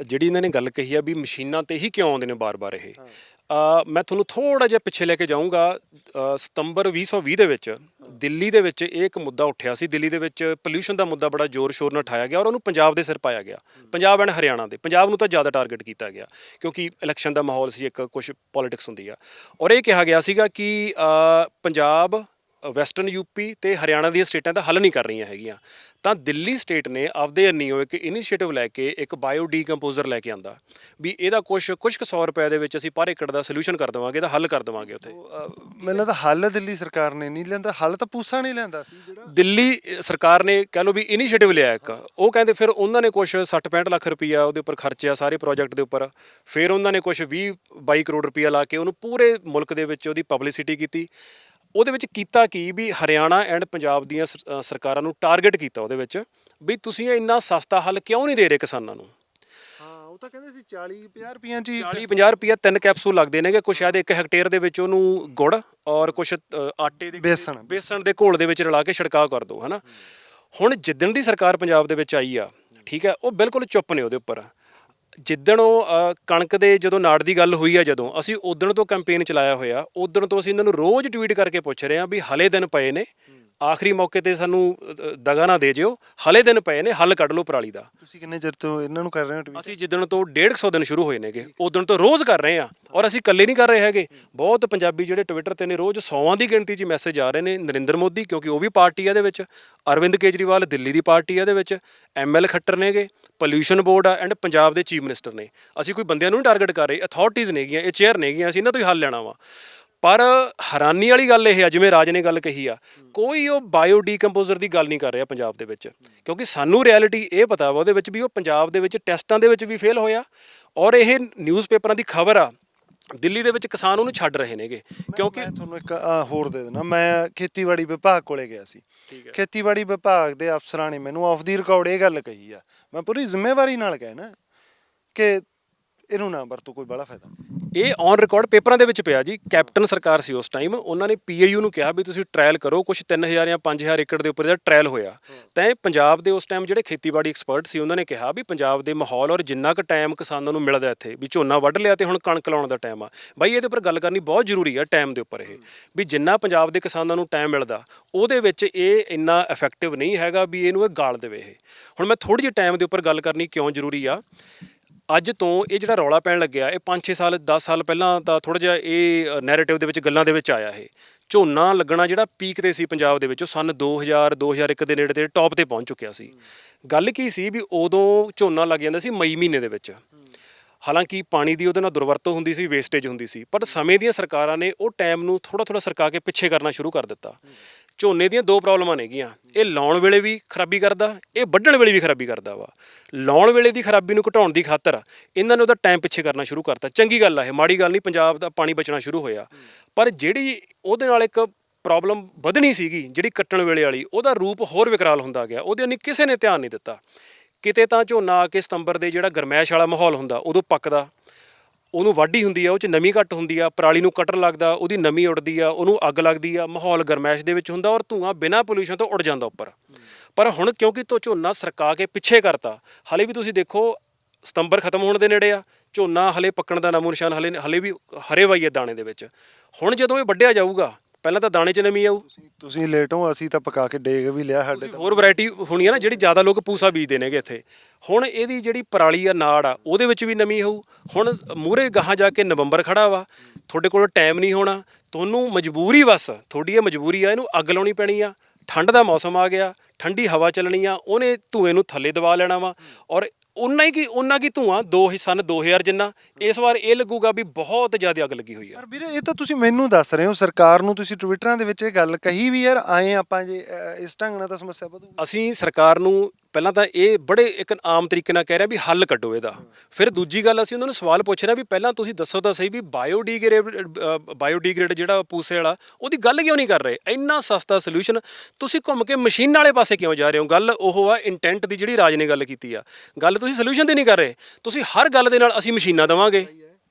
ਜਿਹੜੀ ਇਹਨਾਂ ਨੇ ਗੱਲ ਕਹੀ ਆ ਵੀ ਮਸ਼ੀਨਾਂ ਤੇ ਹੀ ਕਿਉਂ ਆਉਂਦੇ ਨੇ ਬਾਰ-ਬਾਰ, ਇਹ ਮੈਂ ਤੁਹਾਨੂੰ ਥੋੜ੍ਹਾ ਜਿਹਾ ਪਿੱਛੇ ਲੈ ਕੇ ਜਾਊਂਗਾ। ਸਤੰਬਰ 2020 ਦੇ ਵਿੱਚ ਦਿੱਲੀ ਦੇ ਵਿੱਚ ਇਹ ਇੱਕ ਮੁੱਦਾ ਉੱਠਿਆ ਸੀ। ਦਿੱਲੀ ਦੇ ਵਿੱਚ ਪੋਲਿਊਸ਼ਨ ਦਾ ਮੁੱਦਾ ਬੜਾ ਜ਼ੋਰ-ਸ਼ੋਰ ਨਾਲ ਉਠਾਇਆ ਗਿਆ ਔਰ ਉਹਨੂੰ ਪੰਜਾਬ ਦੇ ਸਿਰ ਪਾਇਆ ਗਿਆ। ਪੰਜਾਬ ਐਂਡ ਹਰਿਆਣਾ ਦੇ, ਪੰਜਾਬ ਨੂੰ ਤਾਂ ਜ਼ਿਆਦਾ ਟਾਰਗੇਟ ਕੀਤਾ ਗਿਆ ਕਿਉਂਕਿ ਇਲੈਕਸ਼ਨ ਦਾ ਮਾਹੌਲ ਸੀ, ਇੱਕ ਕੁਝ ਪੋਲਿਟਿਕਸ ਹੁੰਦੀ ਆ। ਔਰ ਇਹ ਕਿਹਾ ਗਿਆ ਸੀਗਾ ਕਿ ਪੰਜਾਬ, ਵੈਸਟਰਨ ਯੂਪੀ ਤੇ ਹਰਿਆਣਾ ਦੀਆਂ ਸਟੇਟਾਂ ਦਾ ਹੱਲ ਨਹੀਂ ਕਰ ਰਹੀਆਂ ਹੈਗੀਆਂ। ਤਾਂ ਦਿੱਲੀ ਸਟੇਟ ਨੇ ਆਪਦੇ ਅੰਨੀਓ ਇੱਕ ਇਨੀਸ਼ੀਏਟਿਵ ਲੈ ਕੇ ਇੱਕ ਬਾਇਓ ਡੀਕੰਪੋਜ਼ਰ ਲੈ ਕੇ ਆਂਦਾ ਵੀ ਇਹਦਾ ਕੁਝ ਕੁ 100 ਰੁਪਏ ਦੇ ਵਿੱਚ ਅਸੀਂ ਪਰ ਏਕੜ ਦਾ ਸੋਲੂਸ਼ਨ ਕਰ ਦੇਵਾਂਗੇ, ਇਹਦਾ ਹੱਲ ਕਰ ਦੇਵਾਂਗੇ। ਉੱਥੇ
ਮੈਨੂੰ ਲੱਗਦਾ ਹੱਲ ਦਿੱਲੀ ਸਰਕਾਰ ਨੇ ਨਹੀਂ ਲੈਂਦਾ, ਹੱਲ ਤਾਂ ਪੂਸਾ ਨਹੀਂ ਲੈਂਦਾ ਸੀ। ਜਿਹੜਾ ਦਿੱਲੀ
ਸਰਕਾਰ ਨੇ ਕਹਿ ਲਓ ਵੀ ਇਨੀਸ਼ੀਏਟਿਵ ਲਿਆ ਇੱਕ, ਉਹ ਕਹਿੰਦੇ ਫਿਰ ਉਹਨਾਂ ਨੇ ਕੁਝ 60-65 ਲੱਖ ਰੁਪਈਆ ਉਹਦੇ ਉੱਪਰ ਖਰਚਿਆ ਸਾਰੇ ਪ੍ਰੋਜੈਕਟ ਦੇ ਉੱਪਰ। ਫਿਰ ਉਹਨਾਂ ਨੇ ਕੁਝ 20-22 ਕਰੋੜ ਰੁਪਈਆ ਲਾ ਕੇ ਉਹਨੂੰ ਪੂਰੇ ਮੁਲਕ ਦੇ ਵਿੱਚ ਉਹਦੀ ਪਬਲਿਸਿਟੀ ਕੀਤੀ। ਉਹਦੇ ਵਿੱਚ ਕੀਤਾ ਕੀ ਵੀ ਹਰਿਆਣਾ ਐਂਡ ਪੰਜਾਬ ਦੀਆਂ ਸਰਕਾਰਾਂ ਨੂੰ ਟਾਰਗੇਟ ਕੀਤਾ ਉਹਦੇ ਵਿੱਚ ਵੀ ਤੁਸੀਂ ਇੰਨਾ ਸਸਤਾ ਹੱਲ ਕਿਉਂ ਨਹੀਂ ਦੇ ਰਹੇ ਕਿਸਾਨਾਂ ਨੂੰ।
ਹਾਂ, ਉਹ ਤਾਂ ਕਹਿੰਦੇ ਸੀ 40-50 ਰੁਪਈਆਂ 'ਚ
40-50 ਰੁਪਈਆ 3 ਕੈਪਸੂਲ ਲੱਗਦੇ ਨੇਗੇ, ਕੁਛ ਸ਼ਾਇਦ 1 ਹੈਕਟੇਅਰ ਦੇ ਵਿੱਚ ਉਹਨੂੰ ਗੁੜ ਔਰ ਕੁਛ ਆਟੇ ਦੇ ਬੇਸਣ ਦੇ ਘੋਲ ਦੇ ਵਿੱਚ ਰਲਾ ਕੇ ਛਿੜਕਾਅ ਕਰ ਦਿਓ, ਹੈ ਨਾ। ਹੁਣ ਜਿੱਦਣ ਦੀ ਸਰਕਾਰ ਪੰਜਾਬ ਦੇ ਵਿੱਚ ਆਈ ਆ, ਠੀਕ ਹੈ, ਉਹ ਬਿਲਕੁਲ ਚੁੱਪ ਨੇ ਉਹਦੇ ਉੱਪਰ। ਜਿੱਦਣ ਉਹ ਕਣਕ ਦੇ ਜਦੋਂ ਨਾੜ ਦੀ ਗੱਲ ਹੋਈ ਆ, ਜਦੋਂ ਅਸੀਂ ਉਦਣ ਤੋਂ ਕੈਂਪੇਨ ਚਲਾਇਆ ਹੋਇਆ, ਉਦਣ ਤੋਂ ਅਸੀਂ ਇਹਨਾਂ ਨੂੰ ਰੋਜ਼ ਟਵੀਟ ਕਰਕੇ ਪੁੱਛ ਰਹੇ ਹਾਂ ਵੀ ਹਲੇ ਦਿਨ ਪਏ ਨੇ, ਆਖਰੀ ਮੌਕੇ ਤੇ ਸਾਨੂੰ ਦਗਾ ਨਾ ਦੇ ਜਿਓ, ਹਲੇ ਦਿਨ ਪਏ ਨੇ, ਹੱਲ ਕੱਢ ਲਓ ਪਰਾਲੀ ਦਾ।
ਤੁਸੀਂ ਕਿੰਨੇ ਚਿਰ ਤੋਂ ਇਹਨਾਂ ਨੂੰ ਕਰ ਰਹੇ ਹੋ ਟਵੀਟ?
ਅਸੀਂ ਜਿੱਦਣ ਤੋਂ 150 ਦਿਨ ਸ਼ੁਰੂ ਹੋਏ ਨੇਗੇ, ਉਦਣ ਤੋਂ ਰੋਜ਼ ਕਰ ਰਹੇ ਹਾਂ। ਔਰ ਅਸੀਂ ਇਕੱਲੇ ਨਹੀਂ ਕਰ ਰਹੇ ਹੈਗੇ, ਬਹੁਤ ਪੰਜਾਬੀ ਜਿਹੜੇ ਟਵਿੱਟਰ ਤੇ ਨੇ ਰੋਜ਼ 100 ਦੀ ਗਿਣਤੀ 'ਚ ਮੈਸੇਜ ਆ ਰਹੇ ਨੇ। ਨਰਿੰਦਰ ਮੋਦੀ, ਕਿਉਂਕਿ ਉਹ ਵੀ ਪਾਰਟੀ ਆ ਇਹਦੇ ਵਿੱਚ, ਅਰਵਿੰਦ ਕੇਜਰੀਵਾਲ ਦਿੱਲੀ ਦੀ ਪਾਰਟੀ ਆ ਇਹਦੇ ਵਿੱਚ, ML ਖੱਟਰ ਨੇਗੇ, ਪੋਲਿਊਸ਼ਨ ਬੋਰਡ ਆ ਐਂਡ ਪੰਜਾਬ ਦੇ ਚੀਫ ਮਿਨਿਸਟਰ ਨੇ। ਅਸੀਂ ਕੋਈ ਬੰਦਿਆਂ ਨੂੰ ਨਹੀਂ ਟਾਰਗੇਟ ਕਰ ਰਹੇ, ਅਥਾਰਟੀਜ਼ ਨੇਗੀਆਂ, ਇਹ ਚੇਅਰ ਨੇਗੀਆਂ, ਅਸੀਂ ਇਹਨਾਂ ਤੋਂ ਹੀ ਹੱਲ ਲੈਣਾ ਵਾ। ਪਰ ਹੈਰਾਨੀ ਵਾਲੀ ਗੱਲ ਇਹ ਆ, ਜਿਵੇਂ ਰਾਜ ਨੇ ਗੱਲ ਕਹੀ ਆ, ਕੋਈ ਉਹ ਬਾਇਓ ਡੀਕੰਪੋਜ਼ਰ ਦੀ ਗੱਲ ਨਹੀਂ ਕਰ ਰਿਹਾ ਪੰਜਾਬ ਦੇ ਵਿੱਚ, ਕਿਉਂਕਿ ਸਾਨੂੰ ਰਿਐਲਿਟੀ ਇਹ ਪਤਾ ਵਾ ਉਹਦੇ ਵਿੱਚ ਵੀ ਉਹ ਪੰਜਾਬ ਦੇ ਵਿੱਚ ਟੈਸਟਾਂ ਦੇ ਵਿੱਚ ਵੀ ਫੇਲ ਹੋਇਆ। ਔਰ ਇਹ ਨਿਊਜ਼ਪੇਪਰਾਂ ਦੀ ਖਬਰ ਆ, ਦਿੱਲੀ ਦੇ ਵਿੱਚ ਕਿਸਾਨ ਉਹਨੂੰ ਛੱਡ ਰਹੇ ਨੇਗੇ। ਕਿਉਂਕਿ
ਮੈਂ ਤੁਹਾਨੂੰ ਇੱਕ ਹੋਰ ਦੇ ਦੇਣਾ, ਮੈਂ ਖੇਤੀਬਾੜੀ ਵਿਭਾਗ ਕੋਲੇ ਗਿਆ ਸੀ। ਖੇਤੀਬਾੜੀ ਵਿਭਾਗ ਦੇ ਅਫਸਰਾਂ ਨੇ ਮੈਨੂੰ ਆਫ ਦੀ ਰਿਕਾਰਡ ਇਹ ਗੱਲ ਕਹੀ ਆ, ਮੈਂ ਪੂਰੀ ਜ਼ਿੰਮੇਵਾਰੀ ਨਾਲ ਕਹਿਣਾ ਕਿ ਇਹਨੂੰ ਨਾ ਵਰਤੋ, ਕੋਈ ਬੜਾ ਫਾਇਦਾ।
ਇਹ ਔਨ ਰਿਕਾਰਡ ਪੇਪਰਾਂ ਦੇ ਵਿੱਚ ਪਿਆ ਜੀ। ਕੈਪਟਨ ਸਰਕਾਰ ਸੀ ਉਸ ਟਾਈਮ, ਉਹਨਾਂ ਨੇ PIU ਨੂੰ ਕਿਹਾ ਵੀ ਤੁਸੀਂ ਟ੍ਰਾਇਲ ਕਰੋ, ਕੁਝ 3000 ਜਾਂ 5000 ਏਕੜ ਦੇ ਉੱਪਰ ਇਹਦਾ ਟ੍ਰਾਇਲ ਹੋਇਆ। ਤਾਂ ਇਹ ਪੰਜਾਬ ਦੇ ਉਸ ਟਾਈਮ ਜਿਹੜੇ ਖੇਤੀਬਾੜੀ ਐਕਸਪਰਟ ਸੀ, ਉਹਨਾਂ ਨੇ ਕਿਹਾ ਵੀ ਪੰਜਾਬ ਦੇ ਮਾਹੌਲ ਔਰ ਜਿੰਨਾ ਕੁ ਟਾਈਮ ਕਿਸਾਨਾਂ ਨੂੰ ਮਿਲਦਾ ਇੱਥੇ, ਵੀ ਝੋਨਾ ਵੱਢ ਲਿਆ ਤੇ ਹੁਣ ਕਣਕ ਲਾਉਣ ਦਾ ਟਾਈਮ ਆ, ਬਾਈ ਇਹਦੇ ਉੱਪਰ ਗੱਲ ਕਰਨੀ ਬਹੁਤ ਜ਼ਰੂਰੀ ਆ ਟਾਈਮ ਦੇ ਉੱਪਰ। ਇਹ ਵੀ ਜਿੰਨਾ ਪੰਜਾਬ ਦੇ ਕਿਸਾਨਾਂ ਨੂੰ ਟਾਈਮ ਮਿਲਦਾ, ਉਹਦੇ ਵਿੱਚ ਇਹ ਇੰਨਾ ਇਫੈਕਟਿਵ ਨਹੀਂ ਹੈਗਾ ਵੀ ਇਹਨੂੰ ਇਹ ਗਾਲ ਦੇਵੇ। ਇਹ ਹੁਣ ਮੈਂ ਥੋੜ੍ਹੀ ਜਿਹੀ ਟਾਈਮ ਦੇ ਉੱਪਰ ਗੱਲ ਕਰਨੀ ਕਿਉਂ ਜ਼ਰੂਰੀ ਆ। ਅੱਜ ਤੋਂ ਇਹ ਜਿਹੜਾ ਰੌਲਾ ਪੈਣ ਲੱਗਿਆ, ਇਹ 5-6 ਸਾਲ 10 ਸਾਲ ਪਹਿਲਾਂ ਤਾਂ ਥੋੜ੍ਹਾ ਜਿਹਾ ਇਹ ਨੈਰੇਟਿਵ ਦੇ ਵਿੱਚ ਗੱਲਾਂ ਦੇ ਵਿੱਚ ਆਇਆ। ਇਹ ਝੋਨਾ ਲੱਗਣਾ ਜਿਹੜਾ ਪੀਕ ਤੇ ਸੀ ਪੰਜਾਬ ਦੇ ਵਿੱਚ, ਉਹ ਸਨ 2000 2001 ਦੇ ਨੇੜੇ ਤੇ ਟੌਪ ਤੇ ਪਹੁੰਚ ਚੁੱਕਿਆ ਸੀ। ਗੱਲ ਕੀ ਸੀ ਵੀ ਉਦੋਂ ਝੋਨਾ ਲੱਗ ਜਾਂਦਾ ਸੀ ਮਈ ਮਹੀਨੇ ਦੇ ਵਿੱਚ। ਹਾਲਾਂਕਿ ਪਾਣੀ ਦੀ ਉਹਦੇ ਨਾਲ ਦੁਰਵਰਤੋਂ ਹੁੰਦੀ ਸੀ, ਵੇਸਟੇਜ ਹੁੰਦੀ ਸੀ, ਪਰ ਸਮੇਂ ਦੀਆਂ ਸਰਕਾਰਾਂ ਨੇ ਉਹ ਟਾਈਮ ਨੂੰ ਥੋੜਾ ਥੋੜਾ ਸਰਕਾ ਕੇ ਪਿੱਛੇ ਕਰਨਾ ਸ਼ੁਰੂ ਕਰ ਦਿੱਤਾ। ਝੋਨੇ ਦੀਆਂ ਦੋ ਪ੍ਰੋਬਲਮਾਂ ਨੇਗੀਆਂ, ਇਹ ਲਾਉਣ ਵੇਲੇ ਵੀ ਖਰਾਬੀ ਕਰਦਾ, ਇਹ ਵੱਢਣ ਵੇਲੇ ਵੀ ਖਰਾਬੀ ਕਰਦਾ ਵਾ। ਲਾਉਣ ਵੇਲੇ ਦੀ ਖਰਾਬੀ ਨੂੰ ਘਟਾਉਣ ਦੀ ਖਾਤਰ ਇਹਨਾਂ ਨੇ ਉਹਦਾ ਟਾਈਮ ਪਿੱਛੇ ਕਰਨਾ ਸ਼ੁਰੂ ਕਰਤਾ। ਚੰਗੀ ਗੱਲ ਆ ਇਹ, ਮਾੜੀ ਗੱਲ ਨਹੀਂ, ਪੰਜਾਬ ਦਾ ਪਾਣੀ ਬਚਣਾ ਸ਼ੁਰੂ ਹੋਇਆ। ਪਰ ਜਿਹੜੀ ਉਹਦੇ ਨਾਲ ਇੱਕ ਪ੍ਰੋਬਲਮ ਵਧਣੀ ਸੀਗੀ, ਜਿਹੜੀ ਕੱਟਣ ਵੇਲੇ ਵਾਲੀ, ਉਹਦਾ ਰੂਪ ਹੋਰ ਵਿਕਰਾਲ ਹੁੰਦਾ ਗਿਆ। ਉਹਦੇ ਨਹੀਂ ਕਿਸੇ ਨੇ ਧਿਆਨ ਨਹੀਂ ਦਿੱਤਾ। ਕਿਤੇ ਤਾਂ ਝੋਨਾ ਆ ਕੇ ਸਤੰਬਰ ਦੇ ਜਿਹੜਾ ਗਰਮੈਸ਼ ਵਾਲਾ ਮਾਹੌਲ ਹੁੰਦਾ ਉਦੋਂ ਪੱਕਦਾ, ਉਹਨੂੰ ਵਾਢੀ ਹੁੰਦੀ ਆ, ਉਹ 'ਚ ਨਮੀ ਘੱਟ ਹੁੰਦੀ ਆ, ਪਰਾਲੀ ਨੂੰ ਕਟਰ ਲੱਗਦਾ, ਉਹਦੀ ਨਮੀ ਉੱਡਦੀ ਆ, ਉਹਨੂੰ ਅੱਗ ਲੱਗਦੀ ਆ, ਮਾਹੌਲ ਗਰਮੈਸ਼ ਦੇ ਵਿੱਚ ਹੁੰਦਾ ਔਰ ਧੂੰਆਂ ਬਿਨਾਂ ਪੋਲਿਊਸ਼ਨ ਤੋਂ ਉੱਡ ਜਾਂਦਾ ਉੱਪਰ। ਪਰ ਹੁਣ ਕਿਉਂਕਿ ਝੋਨਾ ਸਰਕਾ ਕੇ ਪਿੱਛੇ ਕਰਤਾ, ਹਾਲੇ ਵੀ ਤੁਸੀਂ ਦੇਖੋ ਸਤੰਬਰ ਖਤਮ ਹੋਣ ਦੇ ਨੇੜੇ ਆ, ਝੋਨਾ ਹਲੇ ਪੱਕਣ ਦਾ ਨਾਮੋ ਨਿਸ਼ਾਨ ਹਲੇ ਵੀ ਹਰੇ ਵਾਈ ਹੈ ਦਾਣੇ ਦੇ ਵਿੱਚ। ਹੁਣ ਜਦੋਂ ਇਹ ਵੱਢਿਆ ਜਾਊਗਾ, ਪਹਿਲਾਂ ਤਾਂ ਦਾਣੇ 'ਚ ਨਮੀ ਆਊ।
ਤੁਸੀਂ ਲੇਟ ਹੋ, ਅਸੀਂ ਤਾਂ ਪਕਾ ਕੇ ਡੇਗ ਵੀ ਲਿਆ ਸਾਡੇ ਤਾਂ।
ਹੋਰ ਵੈਰਾਈਟੀ ਹੋਣੀ ਆ ਨਾ, ਜਿਹੜੀ ਜ਼ਿਆਦਾ ਲੋਕ ਪੂਸਾ ਬੀਜਦੇ ਨੇਗੇ ਇੱਥੇ। ਹੁਣ ਇਹਦੀ ਜਿਹੜੀ ਪਰਾਲੀ ਆ, ਨਾੜ ਆ, ਉਹਦੇ ਵਿੱਚ ਵੀ ਨਮੀ ਹੋਊ। ਹੁਣ ਮੂਹਰੇ ਗਾਹਾਂ ਜਾ ਕੇ ਨਵੰਬਰ ਖੜਾ ਵਾ, ਤੁਹਾਡੇ ਕੋਲ ਟਾਈਮ ਨਹੀਂ ਹੋਣਾ, ਤੁਹਾਨੂੰ ਮਜਬੂਰੀ, ਬਸ ਤੁਹਾਡੀ ਇਹ ਮਜਬੂਰੀ ਆ, ਇਹਨੂੰ ਅੱਗ ਲਾਉਣੀ ਪੈਣੀ ਆ। ਠੰਡ ਦਾ ਮੌਸਮ ਆ ਗਿਆ, ਠੰਡੀ ਹਵਾ ਚੱਲਣੀ ਆ, ਉਹਨੇ ਧੂਏ ਨੂੰ ਥੱਲੇ ਦਬਾ ਲੈਣਾ ਵਾ ਔਰ ਉਨਾ ਕੀ ਧੂਆਂ ਸਨ 2000 ਜਿੰਨਾ ਇਸ ਵਾਰ ਇਹ ਲੱਗੂਗਾ ਵੀ ਬਹੁਤ ਜ਼ਿਆਦਾ ਅੱਗ ਲੱਗੀ ਹੋਈ ਆ।
ਪਰ ਵੀਰੇ ਇਹ ਤਾਂ ਤੁਸੀਂ ਮੈਨੂੰ ਦੱਸ ਰਹੇ ਹੋ, ਸਰਕਾਰ ਨੂੰ ਤੁਸੀਂ ਟਵਿੱਟਰਾਂ ਦੇ ਵਿੱਚ ਇਹ ਗੱਲ ਕਹੀ ਵੀ ਯਾਰ ਆਏ ਆਪਾਂ ਜੇ ਇਸ ਢੰਗ ਨਾਲ ਤਾਂ ਸਮੱਸਿਆ ਵਧੂਗੀ।
ਅਸੀਂ ਸਰਕਾਰ ਨੂੰ ਪਹਿਲਾਂ ਤਾਂ ਇਹ ਬੜੇ ਇੱਕ ਆਮ ਤਰੀਕੇ ਨਾਲ ਕਹਿ ਰਿਹਾ ਵੀ ਹੱਲ ਕੱਢੋ ਇਹਦਾ। ਫਿਰ ਦੂਜੀ ਗੱਲ, ਅਸੀਂ ਉਹਨਾਂ ਨੂੰ ਸਵਾਲ ਪੁੱਛ ਰਹੇ ਵੀ ਪਹਿਲਾਂ ਤੁਸੀਂ ਦੱਸੋ ਤਾਂ ਸਹੀ ਵੀ ਬਾਇਓਡੀਗ੍ਰੇਡ ਜਿਹੜਾ ਪੂਸੇ ਵਾਲਾ, ਉਹਦੀ ਗੱਲ ਕਿਉਂ ਨਹੀਂ ਕਰ ਰਹੇ? ਇੰਨਾ ਸਸਤਾ ਸੋਲੂਸ਼ਨ ਤੁਸੀਂ ਘੁੰਮ ਕੇ ਮਸ਼ੀਨ ਵਾਲੇ ਪਾਸੇ ਕਿਉਂ ਜਾ ਰਹੇ ਹੋ? ਗੱਲ ਉਹ ਆ ਇੰਟੈਂਟ ਦੀ, ਜਿਹੜੀ ਰਾਜ ਨੇ ਗੱਲ ਕੀਤੀ ਆ। ਗੱਲ ਤੁਸੀਂ ਸੋਲੂਸ਼ਨ ਦੀ ਨਹੀਂ ਕਰ ਰਹੇ, ਤੁਸੀਂ ਹਰ ਗੱਲ ਦੇ ਨਾਲ ਅਸੀਂ ਮਸ਼ੀਨਾਂ ਦੇਵਾਂਗੇ।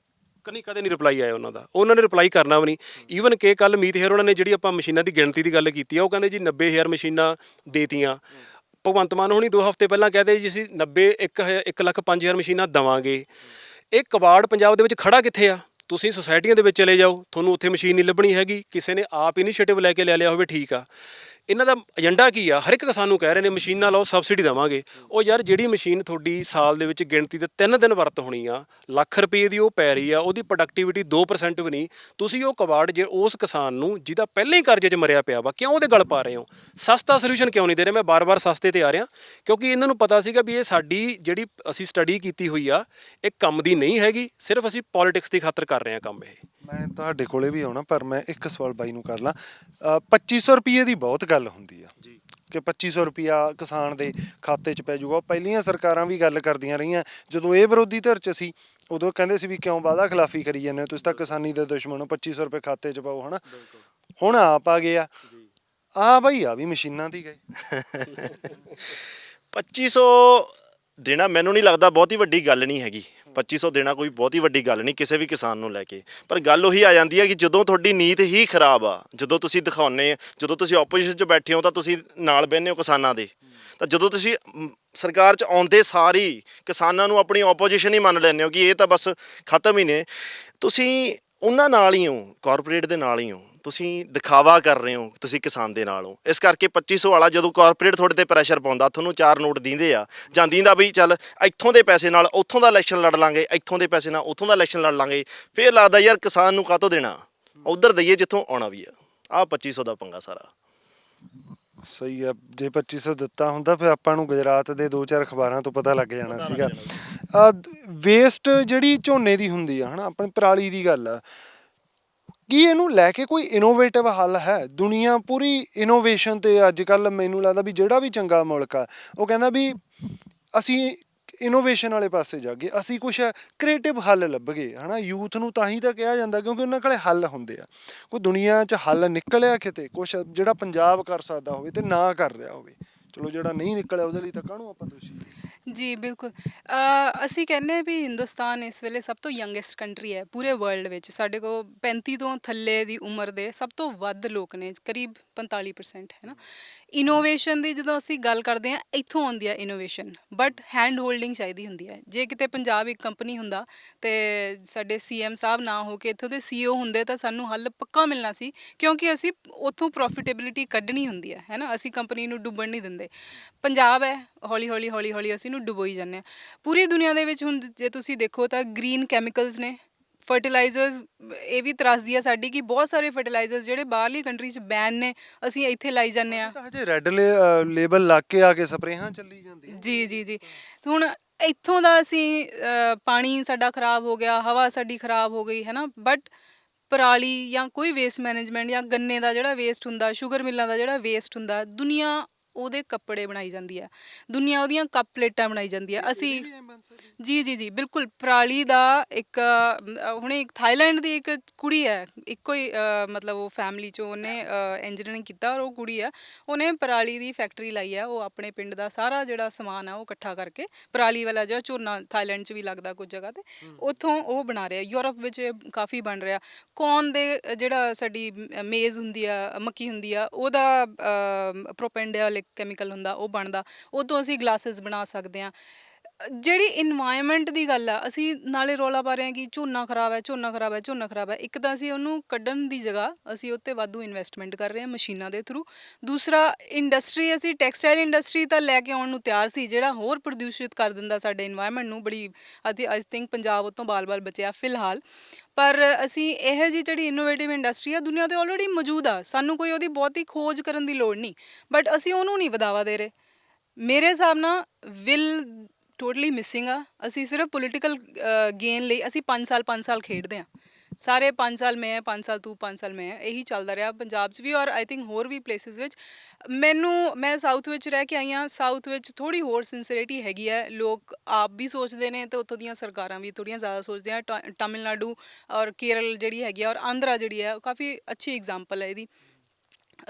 ਕਦੇ ਨਹੀਂ ਰਿਪਲਾਈ ਆਇਆ ਉਹਨਾਂ ਦਾ, ਉਹਨਾਂ ਨੇ ਰਿਪਲਾਈ ਕਰਨਾ ਵੀ ਨਹੀਂ। ਈਵਨ ਕਿ ਕੱਲ ਮੀਤ ਹੇਰ ਉਹਨਾਂ ਨੇ ਜਿਹੜੀ ਆਪਾਂ ਮਸ਼ੀਨਾਂ ਦੀ ਗਿਣਤੀ ਦੀ ਗੱਲ ਕੀਤੀ ਆ, ਉਹ ਕਹਿੰਦੇ ਜੀ 90,000 ਮਸ਼ੀਨਾਂ ਦੇਤੀਆਂ। ਭਗਵੰਤ ਮਾਨ ਹੁਣੀ 2 ਹਫ਼ਤੇ ਪਹਿਲਾਂ ਕਹਿੰਦੇ ਜੀ ਅਸੀਂ 1,05,000 ਮਸ਼ੀਨਾਂ ਦੇਵਾਂਗੇ। ਇਹ ਕਬਾੜ ਪੰਜਾਬ ਦੇ ਵਿੱਚ ਖੜਾ ਕਿੱਥੇ ਆ? ਤੁਸੀਂ ਸੁਸਾਇਟੀਆਂ ਦੇ ਵਿੱਚ ਚਲੇ ਜਾਓ, ਤੁਹਾਨੂੰ ਉੱਥੇ ਮਸ਼ੀਨ ਨਹੀਂ ਲੱਭਣੀ ਹੈਗੀ। ਕਿਸੇ ਨੇ ਆਪ ਇਨੀਸ਼ੀਏਟਿਵ ਲੈ ਕੇ ਲੈ ਲਿਆ ਹੋਵੇ, ਠੀਕ ਆ। ਇਹਨਾਂ ਦਾ ਏਜੰਡਾ ਕੀ ਆ? ਹਰ ਇੱਕ ਕਿਸਾਨ ਨੂੰ ਕਹਿ ਰਹੇ ਨੇ ਮਸ਼ੀਨਾਂ ਲਾਓ, ਸਬਸਿਡੀ ਦੇਵਾਂਗੇ। ਉਹ ਯਾਰ ਜਿਹੜੀ ਮਸ਼ੀਨ ਤੁਹਾਡੀ ਸਾਲ ਦੇ ਵਿੱਚ ਗਿਣਤੀ ਦੇ 3 ਦਿਨ ਵਰਤ ਹੋਣੀ ਆ, ਲੱਖ ਰੁਪਏ ਦੀ ਉਹ ਪੈ ਰਹੀ ਆ, ਉਹਦੀ ਪ੍ਰੋਡਕਟਿਵਿਟੀ 2% ਵੀ ਨਹੀਂ। ਤੁਸੀਂ ਉਹ ਕਬਾੜ ਜੇ ਉਸ ਕਿਸਾਨ ਨੂੰ ਜਿਹਦਾ ਪਹਿਲਾਂ ਹੀ ਕਰਜ਼ੇ 'ਚ ਮਰਿਆ ਪਿਆ ਵਾ, ਕਿਉਂ ਉਹਦੇ ਗਲ ਪਾ ਰਹੇ ਹੋ? ਸਸਤਾ ਸੋਲੂਸ਼ਨ ਕਿਉਂ ਨਹੀਂ ਦੇ ਰਹੇ? ਮੈਂ ਬਾਰ-ਬਾਰ ਸਸਤੇ ਤੇ ਆ ਰਿਹਾ ਕਿਉਂਕਿ ਇਹਨਾਂ ਨੂੰ ਪਤਾ ਸੀਗਾ ਵੀ ਇਹ ਸਾਡੀ ਜਿਹੜੀ ਅਸੀਂ ਸਟੱਡੀ ਕੀਤੀ ਹੋਈ ਆ, ਇਹ ਕੰਮ ਦੀ ਨਹੀਂ ਹੈਗੀ। ਸਿਰਫ ਅਸੀਂ ਪੋਲਿਟਿਕਸ ਦੀ ਖਾਤਰ ਕਰ ਰਹੇ ਹਾਂ ਕੰਮ ਇਹ।
ਮੈਂ ਤੁਹਾਡੇ ਕੋਲੇ ਵੀ ਆਉਣਾ, ਪਰ ਮੈਂ ਇੱਕ ਸਵਾਲ ਬਾਈ ਨੂੰ ਕਰ ਲਾਂ। 2500 ਰੁਪਏ ਦੀ ਬਹੁਤ ਗੱਲ ਹੁੰਦੀ ਆ ਕਿ 2500 ਰੁਪਿਆ ਕਿਸਾਨ ਦੇ ਖਾਤੇ 'ਚ ਪੈ ਜਾਊਗਾ। ਪਹਿਲੀਆਂ ਸਰਕਾਰਾਂ ਵੀ ਗੱਲ ਕਰਦੀਆਂ ਰਹੀਆਂ, ਜਦੋਂ ਇਹ ਵਿਰੋਧੀ ਧਿਰ 'ਚ ਸੀ ਉਦੋਂ ਕਹਿੰਦੇ ਸੀ ਵੀ ਕਿਉਂ ਵਾਅਦਾ ਖਿਲਾਫੀ ਕਰੀ ਜਾਂਦੇ ਹੋ, ਤੁਸੀਂ ਤਾਂ ਕਿਸਾਨੀ ਦੇ ਦੁਸ਼ਮਣ ਹੋ, 2500 ਰੁਪਏ ਖਾਤੇ 'ਚ ਪਾਓ, ਹਨਾ। ਹੁਣ ਆਪ ਆ ਗਿਆ ਆ ਬਾਈ, ਆ ਵੀ ਮਸ਼ੀਨਾਂ ਦੀ ਗਏ।
2500 ਦੇਣਾ ਮੈਨੂੰ ਨਹੀਂ ਲੱਗਦਾ ਬਹੁਤੀ ਵੱਡੀ ਗੱਲ ਨਹੀਂ ਹੈਗੀ। 2500 ਦੇਣਾ ਕੋਈ ਬਹੁਤੀ ਵੱਡੀ ਗੱਲ ਨਹੀਂ ਕਿਸੇ ਵੀ ਕਿਸਾਨ ਨੂੰ ਲੈ ਕੇ। ਪਰ ਗੱਲ ਉਹੀ ਆ ਜਾਂਦੀ ਹੈ ਕਿ ਜਦੋਂ ਤੁਹਾਡੀ ਨੀਤ ਹੀ ਖਰਾਬ ਆ, ਜਦੋਂ ਤੁਸੀਂ ਦਿਖਾਉਂਦੇ, ਜਦੋਂ ਤੁਸੀਂ ਆਪੋਜੀਸ਼ਨ 'ਚ ਬੈਠੇ ਹੋ ਤਾਂ ਤੁਸੀਂ ਨਾਲ ਬਹਿੰਦੇ ਹੋ ਕਿਸਾਨਾਂ ਦੇ, ਤਾਂ ਜਦੋਂ ਤੁਸੀਂ ਸਰਕਾਰ 'ਚ ਆਉਂਦੇ ਸਾਰੀ ਕਿਸਾਨਾਂ ਨੂੰ ਆਪਣੀ ਆਪੋਜੀਸ਼ਨ ਹੀ ਮੰਨ ਲੈਂਦੇ ਹੋ ਕਿ ਇਹ ਤਾਂ ਬਸ ਖਤਮ ਹੀ ਨੇ, ਤੁਸੀਂ ਉਹਨਾਂ ਨਾਲ ਹੀ ਹੋ, ਕਾਰਪੋਰੇਟ ਦੇ ਨਾਲ ਹੀ ਹੋ, ਤੁਸੀਂ ਦਿਖਾਵਾ ਕਰ ਰਹੇ ਹੋ, ਤੁਸੀਂ ਕਿਸਾਨ ਦੇ ਨਾਲ ਹੋ। ਇਸ ਕਰਕੇ 2500 ਵਾਲਾ ਜਦੋਂ ਕਾਰਪੋਰੇਟ ਤੁਹਾਡੇ ਤੇ ਪ੍ਰੈਸ਼ਰ ਪਾਉਂਦਾ, ਤੁਹਾਨੂੰ 4 ਨੋਟ ਦਿੰਦੇ ਆ ਜਾਂ ਦਿੰਦਾ ਵੀ ਚੱਲ ਇੱਥੋਂ ਦੇ ਪੈਸੇ ਨਾਲ ਉੱਥੋਂ ਦਾ ਇਲੈਕਸ਼ਨ ਲੜ ਲਾਂਗੇ, ਇੱਥੋਂ ਦੇ ਪੈਸੇ ਨਾਲ ਉੱਥੋਂ ਦਾ ਇਲੈਕਸ਼ਨ ਲੜ ਲਾਂਗੇ, ਫਿਰ ਲੱਗਦਾ ਯਾਰ ਕਿਸਾਨ ਨੂੰ ਕਾਹਤੋਂ ਦੇਣਾ, ਉੱਧਰ ਦਈਏ ਜਿੱਥੋਂ ਆਉਣਾ ਵੀ ਆ। ਆਹ 2500 ਦਾ ਪੰਗਾ ਸਾਰਾ।
ਸਹੀ ਆ, ਜੇ 2500 ਦਿੱਤਾ ਹੁੰਦਾ ਫਿਰ ਆਪਾਂ ਨੂੰ ਗੁਜਰਾਤ ਦੇ 2-4 ਅਖਬਾਰਾਂ ਤੋਂ ਪਤਾ ਲੱਗ ਜਾਣਾ ਸੀਗਾ। ਵੇਸਟ ਜਿਹੜੀ ਝੋਨੇ ਦੀ ਹੁੰਦੀ ਆ, ਹਨਾ, ਆਪਣੀ ਪਰਾਲੀ ਦੀ ਗੱਲ ਆ, ਕੀ ਇਹਨੂੰ ਲੈ ਕੇ ਕੋਈ ਇਨੋਵੇਟਿਵ ਹੱਲ ਹੈ? ਦੁਨੀਆ ਪੂਰੀ ਇਨੋਵੇਸ਼ਨ ਤੇ ਅੱਜ ਕੱਲ੍ਹ ਮੈਨੂੰ ਲੱਗਦਾ ਵੀ ਜਿਹੜਾ ਵੀ ਚੰਗਾ ਮੁਲਕ ਆ ਉਹ ਕਹਿੰਦਾ ਵੀ ਅਸੀਂ ਇਨੋਵੇਸ਼ਨ ਵਾਲੇ ਪਾਸੇ ਜਾਗੇ, ਅਸੀਂ ਕੁਛ ਕ੍ਰੀਏਟਿਵ ਹੱਲ ਲੱਭਗੇ, ਹਨਾ। ਯੂਥ ਨੂੰ ਤਾਂ ਹੀ ਤਾਂ ਕਿਹਾ ਜਾਂਦਾ ਕਿਉਂਕਿ ਉਹਨਾਂ ਕੋਲੇ ਹੱਲ ਹੁੰਦੇ ਆ। ਕੋਈ ਦੁਨੀਆ 'ਚ ਹੱਲ ਨਿਕਲਿਆ ਕਿਤੇ ਕੁਛ ਜਿਹੜਾ ਪੰਜਾਬ ਕਰ ਸਕਦਾ ਹੋਵੇ ਤੇ ਨਾ ਕਰ ਰਿਹਾ ਹੋਵੇ? ਚਲੋ ਜਿਹੜਾ ਨਹੀਂ ਨਿਕਲਿਆ ਉਹਦੇ ਲਈ ਤਾਂ ਕਾਹਨੂੰ ਆਪਾਂ ਦੋਸ਼ੀ?
ਜੀ ਬਿਲਕੁਲ। ਅਸੀਂ ਕਹਿੰਦੇ ਹਾਂ ਵੀ ਹਿੰਦੁਸਤਾਨ ਇਸ ਵੇਲੇ ਸਭ ਤੋਂ ਯੰਗੈਸਟ ਕੰਟਰੀ ਹੈ ਪੂਰੇ ਵਰਲਡ ਵਿੱਚ। ਸਾਡੇ ਕੋਲ 35 ਤੋਂ ਥੱਲੇ ਦੀ ਉਮਰ ਦੇ ਸਭ ਤੋਂ ਵੱਧ ਲੋਕ ਨੇ, ਕਰੀਬ 45% ਹੈ ਨਾ। ਇਨੋਵੇਸ਼ਨ ਦੀ ਜਦੋਂ ਅਸੀਂ ਗੱਲ ਕਰਦੇ ਹਾਂ, ਇੱਥੋਂ ਆਉਂਦੀ ਹੈ ਇਨੋਵੇਸ਼ਨ, ਬਟ ਹੈਂਡ ਹੋਲਡਿੰਗ ਚਾਹੀਦੀ ਹੁੰਦੀ ਹੈ। ਜੇ ਕਿਤੇ ਪੰਜਾਬ ਇੱਕ ਕੰਪਨੀ ਹੁੰਦਾ ਤੇ ਸਾਡੇ CM ਸਾਹਿਬ ਨਾ ਹੋ ਕੇ ਇੱਥੋਂ ਦੇ CEO ਹੁੰਦੇ ਤਾਂ ਸਾਨੂੰ ਹੱਲ ਪੱਕਾ ਮਿਲਣਾ ਸੀ, ਕਿਉਂਕਿ ਅਸੀਂ ਉੱਥੋਂ ਪ੍ਰੋਫਿਟੇਬਿਲਿਟੀ ਕੱਢਣੀ ਹੁੰਦੀ ਹੈ ਨਾ। ਅਸੀਂ ਕੰਪਨੀ ਨੂੰ ਡੁੱਬਣ ਨਹੀਂ ਦਿੰਦੇ। ਪੰਜਾਬ ਹੈ, ਹੌਲੀ ਹੌਲੀ ਅਸੀਂ ਨੂੰ ਡੁਬੋਈ ਜਾਂਦੇ ਹਾਂ। ਪੂਰੀ ਦੁਨੀਆ ਦੇ ਵਿੱਚ ਹੁਣ ਜੇ ਤੁਸੀਂ ਦੇਖੋ ਤਾਂ ਗ੍ਰੀਨ ਕੈਮੀਕਲਸ ਨੇ, ਫਰਟੀਲਾਈਜ਼ਰਸ ਇਹ ਵੀ ਤਰਾਸਦੀ ਆ ਸਾਡੀ ਕਿ ਬਹੁਤ ਸਾਰੇ ਫਰਟੀਲਾਈਜ਼ਰਸ ਜਿਹੜੇ ਬਾਹਰਲੀ ਕੰਟਰੀ 'ਚ ਬੈਨ ਨੇ ਅਸੀਂ ਇੱਥੇ ਲਾਈ ਜਾਂਦੇ ਆ।
ਤਾਂ ਹਜੇ ਰੈੱਡ ਲੇਬਲ ਲਾ ਕੇ ਆ ਕੇ ਸਪਰੇਹਾਂ ਚੱਲੀ ਜਾਂਦੀ
ਜੀ ਜੀ ਜੀ। ਹੁਣ ਇੱਥੋਂ ਦਾ ਅਸੀਂ ਪਾਣੀ ਸਾਡਾ ਖਰਾਬ ਹੋ ਗਿਆ, ਹਵਾ ਸਾਡੀ ਖਰਾਬ ਹੋ ਗਈ ਹੈ ਨਾ, ਬਟ ਪਰਾਲੀ ਜਾਂ ਕੋਈ ਵੇਸਟ ਮੈਨੇਜਮੈਂਟ ਜਾਂ ਗੰਨੇ ਦਾ ਜਿਹੜਾ ਵੇਸਟ ਹੁੰਦਾ, ਸ਼ੂਗਰ ਮਿੱਲਾਂ ਦਾ ਜਿਹੜਾ ਵੇਸਟ ਹੁੰਦਾ, ਦੁਨੀਆ ਉਹਦੇ ਕੱਪੜੇ ਬਣਾਈ ਜਾਂਦੀ ਹੈ, ਦੁਨੀਆ ਉਹਦੀਆਂ ਕੱਪ ਪਲੇਟਾਂ ਬਣਾਈ ਜਾਂਦੀ ਹੈ। ਅਸੀਂ ਜੀ ਜੀ ਜੀ ਬਿਲਕੁਲ ਪਰਾਲੀ ਦਾ ਇੱਕ ਹੁਣੇ ਇੱਕ ਥਾਈਲੈਂਡ ਦੀ ਇੱਕ ਕੁੜੀ ਹੈ, ਇੱਕੋ ਹੀ ਮਤਲਬ ਉਹ ਫੈਮਿਲੀ 'ਚੋਂ ਉਹਨੇ ਇੰਜੀਨੀਅਰਿੰਗ ਕੀਤਾ ਔਰ ਉਹ ਕੁੜੀ ਆ, ਉਹਨੇ ਪਰਾਲੀ ਦੀ ਫੈਕਟਰੀ ਲਾਈ ਆ। ਉਹ ਆਪਣੇ ਪਿੰਡ ਦਾ ਸਾਰਾ ਜਿਹੜਾ ਸਮਾਨ ਆ ਉਹ ਇਕੱਠਾ ਕਰਕੇ ਪਰਾਲੀ ਵਾਲਾ ਜਿਹੜਾ ਝੋਨਾ ਥਾਈਲੈਂਡ 'ਚ ਵੀ ਲੱਗਦਾ ਕੁਝ ਜਗ੍ਹਾ 'ਤੇ, ਉੱਥੋਂ ਉਹ ਬਣਾ ਰਿਹਾ। ਯੂਰਪ ਵਿੱਚ ਕਾਫੀ ਬਣ ਰਿਹਾ। ਕੌਰਨ ਦੇ ਜਿਹੜਾ ਸਾਡੀ ਮੇਜ਼ ਹੁੰਦੀ ਆ, ਮੱਕੀ ਹੁੰਦੀ ਆ, ਉਹਦਾ ਪ੍ਰੋਪੈਂਡਿਆਲਿਕ ਕੈਮੀਕਲ ਹੁੰਦਾ, ਉਹ ਬਣਦਾ, ਉਹ ਤੋਂ ਅਸੀਂ ਗਲਾਸਿਸ ਬਣਾ ਸਕਦੇ ਹਾਂ। ਜਿਹੜੀ ਇਨਵਾਇਰਮੈਂਟ ਦੀ ਗੱਲ ਆ, ਅਸੀਂ ਨਾਲੇ ਰੌਲਾ ਪਾ ਰਹੇ ਹਾਂ ਕਿ ਝੋਨਾ ਖਰਾਬ ਹੈ, ਝੋਨਾ ਖਰਾਬ ਹੈ, ਝੋਨਾ ਖਰਾਬ ਹੈ। ਇੱਕ ਤਾਂ ਅਸੀਂ ਉਹਨੂੰ ਕੱਢਣ ਦੀ ਜਗ੍ਹਾ ਅਸੀਂ ਉੱਤੇ ਵਾਧੂ ਇਨਵੈਸਟਮੈਂਟ ਕਰ ਰਹੇ ਹਾਂ ਮਸ਼ੀਨਾਂ ਦੇ ਥਰੂ। ਦੂਸਰਾ ਇੰਡਸਟਰੀ, ਅਸੀਂ ਟੈਕਸਟਾਈਲ ਇੰਡਸਟਰੀ ਤਾਂ ਲੈ ਕੇ ਆਉਣ ਨੂੰ ਤਿਆਰ ਸੀ, ਜਿਹੜਾ ਹੋਰ ਪ੍ਰਦੂਸ਼ਿਤ ਕਰ ਦਿੰਦਾ ਸਾਡੇ ਇਨਵਾਇਰਮੈਂਟ ਨੂੰ। ਬੜੀ ਆਈ ਥਿੰਕ ਪੰਜਾਬ ਉਤੋਂ ਬਾਲ-ਬਾਲ ਬਚਿਆ ਫਿਲਹਾਲ। ਪਰ ਅਸੀਂ ਇਹ ਜਿਹੀ ਜਿਹੜੀ ਇਨੋਵੇਟਿਵ ਇੰਡਸਟਰੀ ਆ ਦੁਨੀਆ 'ਤੇ ਆਲਰੇਡੀ ਮੌਜੂਦ ਆ, ਸਾਨੂੰ ਕੋਈ ਉਹਦੀ ਬਹੁਤੀ ਖੋਜ ਕਰਨ ਦੀ ਲੋੜ ਨਹੀਂ, ਬਟ ਅਸੀਂ ਉਹਨੂੰ ਨਹੀਂ ਵਧਾਵਾ ਦੇ ਰਹੇ। ਮੇਰੇ ਹਿਸਾਬ ਨਾਲ ਵਿਲ ਟੋਟਲੀ ਮਿਸਿੰਗ ਆ। ਅਸੀਂ ਸਿਰਫ ਪੋਲੀਟੀਕਲ ਗੇਨ ਲਈ ਅਸੀਂ 5 ਸਾਲ ਖੇਡਦੇ ਹਾਂ, ਸਾਰੇ 5 ਸਾਲ ਮੈਂ, 5 ਸਾਲ ਤੂੰ, 5 ਸਾਲ ਮੈਂ, ਇਹੀ ਚੱਲਦਾ ਰਿਹਾ ਪੰਜਾਬ 'ਚ ਵੀ ਔਰ ਆਈ ਥਿੰਕ ਹੋਰ ਵੀ ਪਲੇਸਿਸ ਵਿੱਚ। ਮੈਂ ਸਾਊਥ ਵਿੱਚ ਰਹਿ ਕੇ ਆਈ ਹਾਂ, ਸਾਊਥ ਵਿੱਚ ਥੋੜ੍ਹੀ ਹੋਰ ਸਿੰਸੀਅਰਿਟੀ ਹੈਗੀ ਹੈ, ਲੋਕ ਆਪ ਵੀ ਸੋਚਦੇ ਨੇ ਅਤੇ ਉੱਥੋਂ ਦੀਆਂ ਸਰਕਾਰਾਂ ਵੀ ਥੋੜ੍ਹੀਆਂ ਜ਼ਿਆਦਾ ਸੋਚਦੇ ਆ। ਤਾਮਿਲਨਾਡੂ ਔਰ ਕੇਰਲ ਜਿਹੜੀ ਹੈਗੀ ਆ ਔਰ ਆਂਧਰਾ ਜਿਹੜੀ ਹੈ ਉਹ ਕਾਫੀ ਅੱਛੀ ਐਗਜ਼ਾਮਪਲ ਹੈ ਇਹਦੀ।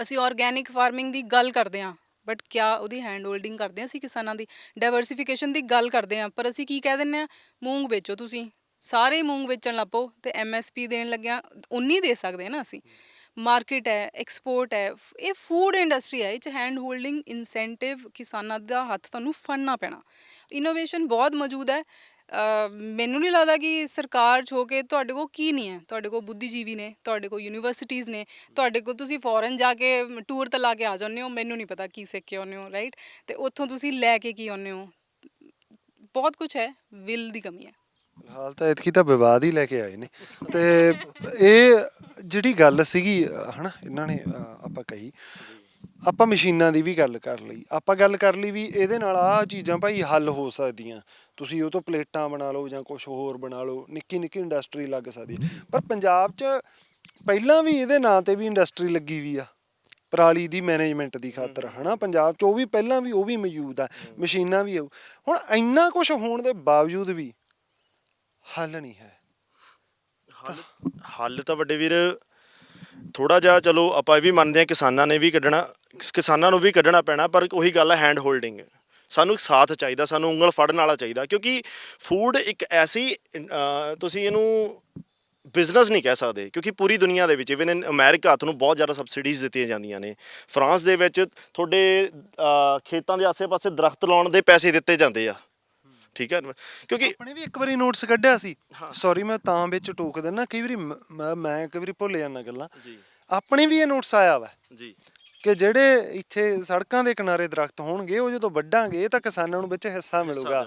ਅਸੀਂ ਆਰਗੈਨਿਕ ਫਾਰਮਿੰਗ ਦੀ ਗੱਲ ਕਰਦੇ ਹਾਂ, ਬਟ ਕਿਆ ਉਹਦੀ ਹੈਂਡ ਹੋਲਡਿੰਗ ਕਰਦੇ ਹਾਂ ਅਸੀਂ ਕਿਸਾਨਾਂ ਦੀ? ਡਾਇਵਰਸੀਫਿਕੇਸ਼ਨ ਦੀ ਗੱਲ ਕਰਦੇ ਹਾਂ, ਪਰ ਅਸੀਂ ਕੀ ਕਹਿ ਦਿੰਦੇ ਹਾਂ, ਮੂੰਗ ਵੇਚੋ ਤੁਸੀਂ, ਸਾਰੇ ਹੀ ਮੂੰਗ ਵੇਚਣ ਲੱਗ ਪਓ ਅਤੇ MSP ਦੇਣ ਲੱਗਿਆ ਉਨੀ ਦੇ ਸਕਦੇ ਹਾਂ ਨਾ ਅਸੀਂ। ਮਾਰਕੀਟ ਹੈ, ਐਕਸਪੋਰਟ ਹੈ, ਇਹ ਫੂਡ ਇੰਡਸਟਰੀ ਹੈ, ਇਹ 'ਚ ਹੈਂਡ ਹੋਲਡਿੰਗ ਇਨਸੈਂਟਿਵ ਕਿਸਾਨਾਂ ਦਾ ਹੱਥ ਤੁਹਾਨੂੰ ਫੜਨਾ ਪੈਣਾ। ਇਨੋਵੇਸ਼ਨ ਬਹੁਤ ਮੌਜੂਦ ਹੈ। ਮੈਨੂੰ ਨਹੀਂ ਲੱਗਦਾ ਕਿ ਸਰਕਾਰ 'ਚ ਹੋ ਕੇ ਤੁਹਾਡੇ ਕੋਲ ਕੀ ਨਹੀਂ ਹੈ, ਤੁਹਾਡੇ ਕੋਲ ਬੁੱਧੀਜੀਵੀ ਨੇ, ਤੁਹਾਡੇ ਕੋਲ ਯੂਨੀਵਰਸਿਟੀਜ਼ ਨੇ, ਤੁਹਾਡੇ ਕੋਲ ਤੁਸੀਂ ਫੋਰਨ ਜਾ ਕੇ ਟੂਰ ਤੇ ਲਾ ਕੇ ਆ ਜਾਂਦੇ ਹੋ, ਮੈਨੂੰ ਨਹੀਂ ਪਤਾ ਕੀ ਸਿੱਖ ਕੇ ਆਉਂਦੇ ਹੋ, ਰਾਈਟ? ਅਤੇ ਉੱਥੋਂ ਤੁਸੀਂ ਲੈ ਕੇ ਕੀ ਆਉਂਦੇ ਹੋ? ਬਹੁਤ ਕੁਛ ਹੈ, ਵਿਲ ਦੀ ਕਮੀ ਹੈ।
ਫਿਲਹਾਲ ਤਾਂ ਐਤਕੀ ਤਾਂ ਵਿਵਾਦ ਹੀ ਲੈ ਕੇ ਆਏ ਨੇ। ਤੇ ਇਹ ਜਿਹੜੀ ਗੱਲ ਸੀਗੀ ਹਨਾ, ਇਹਨਾਂ ਨੇ ਆਪਾਂ ਕਹੀ, ਆਪਾਂ ਮਸ਼ੀਨਾਂ ਦੀ ਵੀ ਗੱਲ ਕਰ ਲਈ, ਆਪਾਂ ਗੱਲ ਕਰ ਲਈ ਵੀ ਇਹਦੇ ਨਾਲ ਆਹ ਚੀਜ਼ਾਂ ਭਾਈ ਹੱਲ ਹੋ ਸਕਦੀਆਂ, ਤੁਸੀਂ ਉਹ ਤੋਂ ਪਲੇਟਾਂ ਬਣਾ ਲਓ ਜਾਂ ਕੁਛ ਹੋਰ ਬਣਾ ਲਓ, ਨਿੱਕੀ ਨਿੱਕੀ ਇੰਡਸਟਰੀ ਲੱਗ ਸਕਦੀ ਹੈ। ਪਰ ਪੰਜਾਬ 'ਚ ਪਹਿਲਾਂ ਵੀ ਇਹਦੇ ਨਾਂ 'ਤੇ ਵੀ ਇੰਡਸਟਰੀ ਲੱਗੀ ਵੀ ਆ, ਪਰਾਲੀ ਦੀ ਮੈਨੇਜਮੈਂਟ ਦੀ ਖਾਤਰ ਹਨਾ। ਪੰਜਾਬ 'ਚ ਉਹ ਵੀ ਪਹਿਲਾਂ ਵੀ ਉਹ ਵੀ ਮੌਜੂਦ ਆ, ਮਸ਼ੀਨਾਂ ਵੀ ਆਊ। ਹੁਣ ਇੰਨਾ ਕੁਛ ਹੋਣ ਦੇ ਬਾਵਜੂਦ ਵੀ ਹੱਲ ਨਹੀਂ ਹੈ।
ਹੱਲ ਤਾਂ ਵੱਡੇ ਵੀਰ ਥੋੜਾ ਜਿਹਾ, ਚਲੋ ਆਪਾਂ ਇਹ ਵੀ ਮੰਨਦੇ ਹਾਂ ਕਿਸਾਨਾਂ ਨੂੰ ਵੀ ਕੱਢਣਾ ਪੈਣਾ, ਪਰ ਉਹੀ ਗੱਲ ਹੈ ਹੈਂਡ ਹੋਲਡਿੰਗ। ਸਾਨੂੰ ਇੱਕ ਸਾਥ ਚਾਹੀਦਾ, ਸਾਨੂੰ ਉਂਗਲ ਫੜਨ ਵਾਲਾ ਚਾਹੀਦਾ, ਕਿਉਂਕਿ ਫੂਡ ਇੱਕ ਐਸੀ ਤੁਸੀਂ ਇਹਨੂੰ ਬਿਜ਼ਨਸ ਨਹੀਂ ਕਹਿ ਸਕਦੇ, ਕਿਉਂਕਿ ਪੂਰੀ ਦੁਨੀਆ ਦੇ ਵਿੱਚ ਇਵਨ ਅਮਰੀਕਾ ਤੁਹਾਨੂੰ ਬਹੁਤ ਜ਼ਿਆਦਾ ਸਬਸਿਡੀਜ਼ ਦਿੱਤੀਆਂ ਜਾਂਦੀਆਂ ਨੇ। ਫਰਾਂਸ ਦੇ ਵਿੱਚ ਤੁਹਾਡੇ ਖੇਤਾਂ ਦੇ ਆਸੇ-ਪਾਸੇ ਦਰਖਤ ਲਾਉਣ ਦੇ ਪੈਸੇ ਦਿੱਤੇ ਜਾਂਦੇ ਆ, ਠੀਕ ਹੈ। ਕਿਉਂਕਿ
ਆਪਣੇ ਵੀ ਇੱਕ ਵਾਰੀ ਨੋਟਸ ਕੱਢਿਆ ਸੀ, ਸੌਰੀ ਮੈਂ ਤਾਂ ਵਿੱਚ ਟੋਕ ਦਿੰਦਾ, ਕਈ ਵਾਰੀ ਮੈਂ ਕਈ ਵਾਰੀ ਭੁੱਲ ਜਾਂਦਾ ਗੱਲਾਂ। ਆਪਣੇ ਵੀ ਇਹ ਨੋਟਸ ਆਇਆ ਵਾ
ਜੀ ਕਿ
ਜਿਹੜੇ ਇੱਥੇ ਸੜਕਾਂ ਦੇ ਕਿਨਾਰੇ ਦਰਖਤ ਹੋਣਗੇ, ਉਹ ਜਦੋਂ ਵੱਢਾਂਗੇ ਤਾਂ ਕਿਸਾਨਾਂ ਨੂੰ ਵਿੱਚ ਹਿੱਸਾ ਮਿਲੂਗਾ।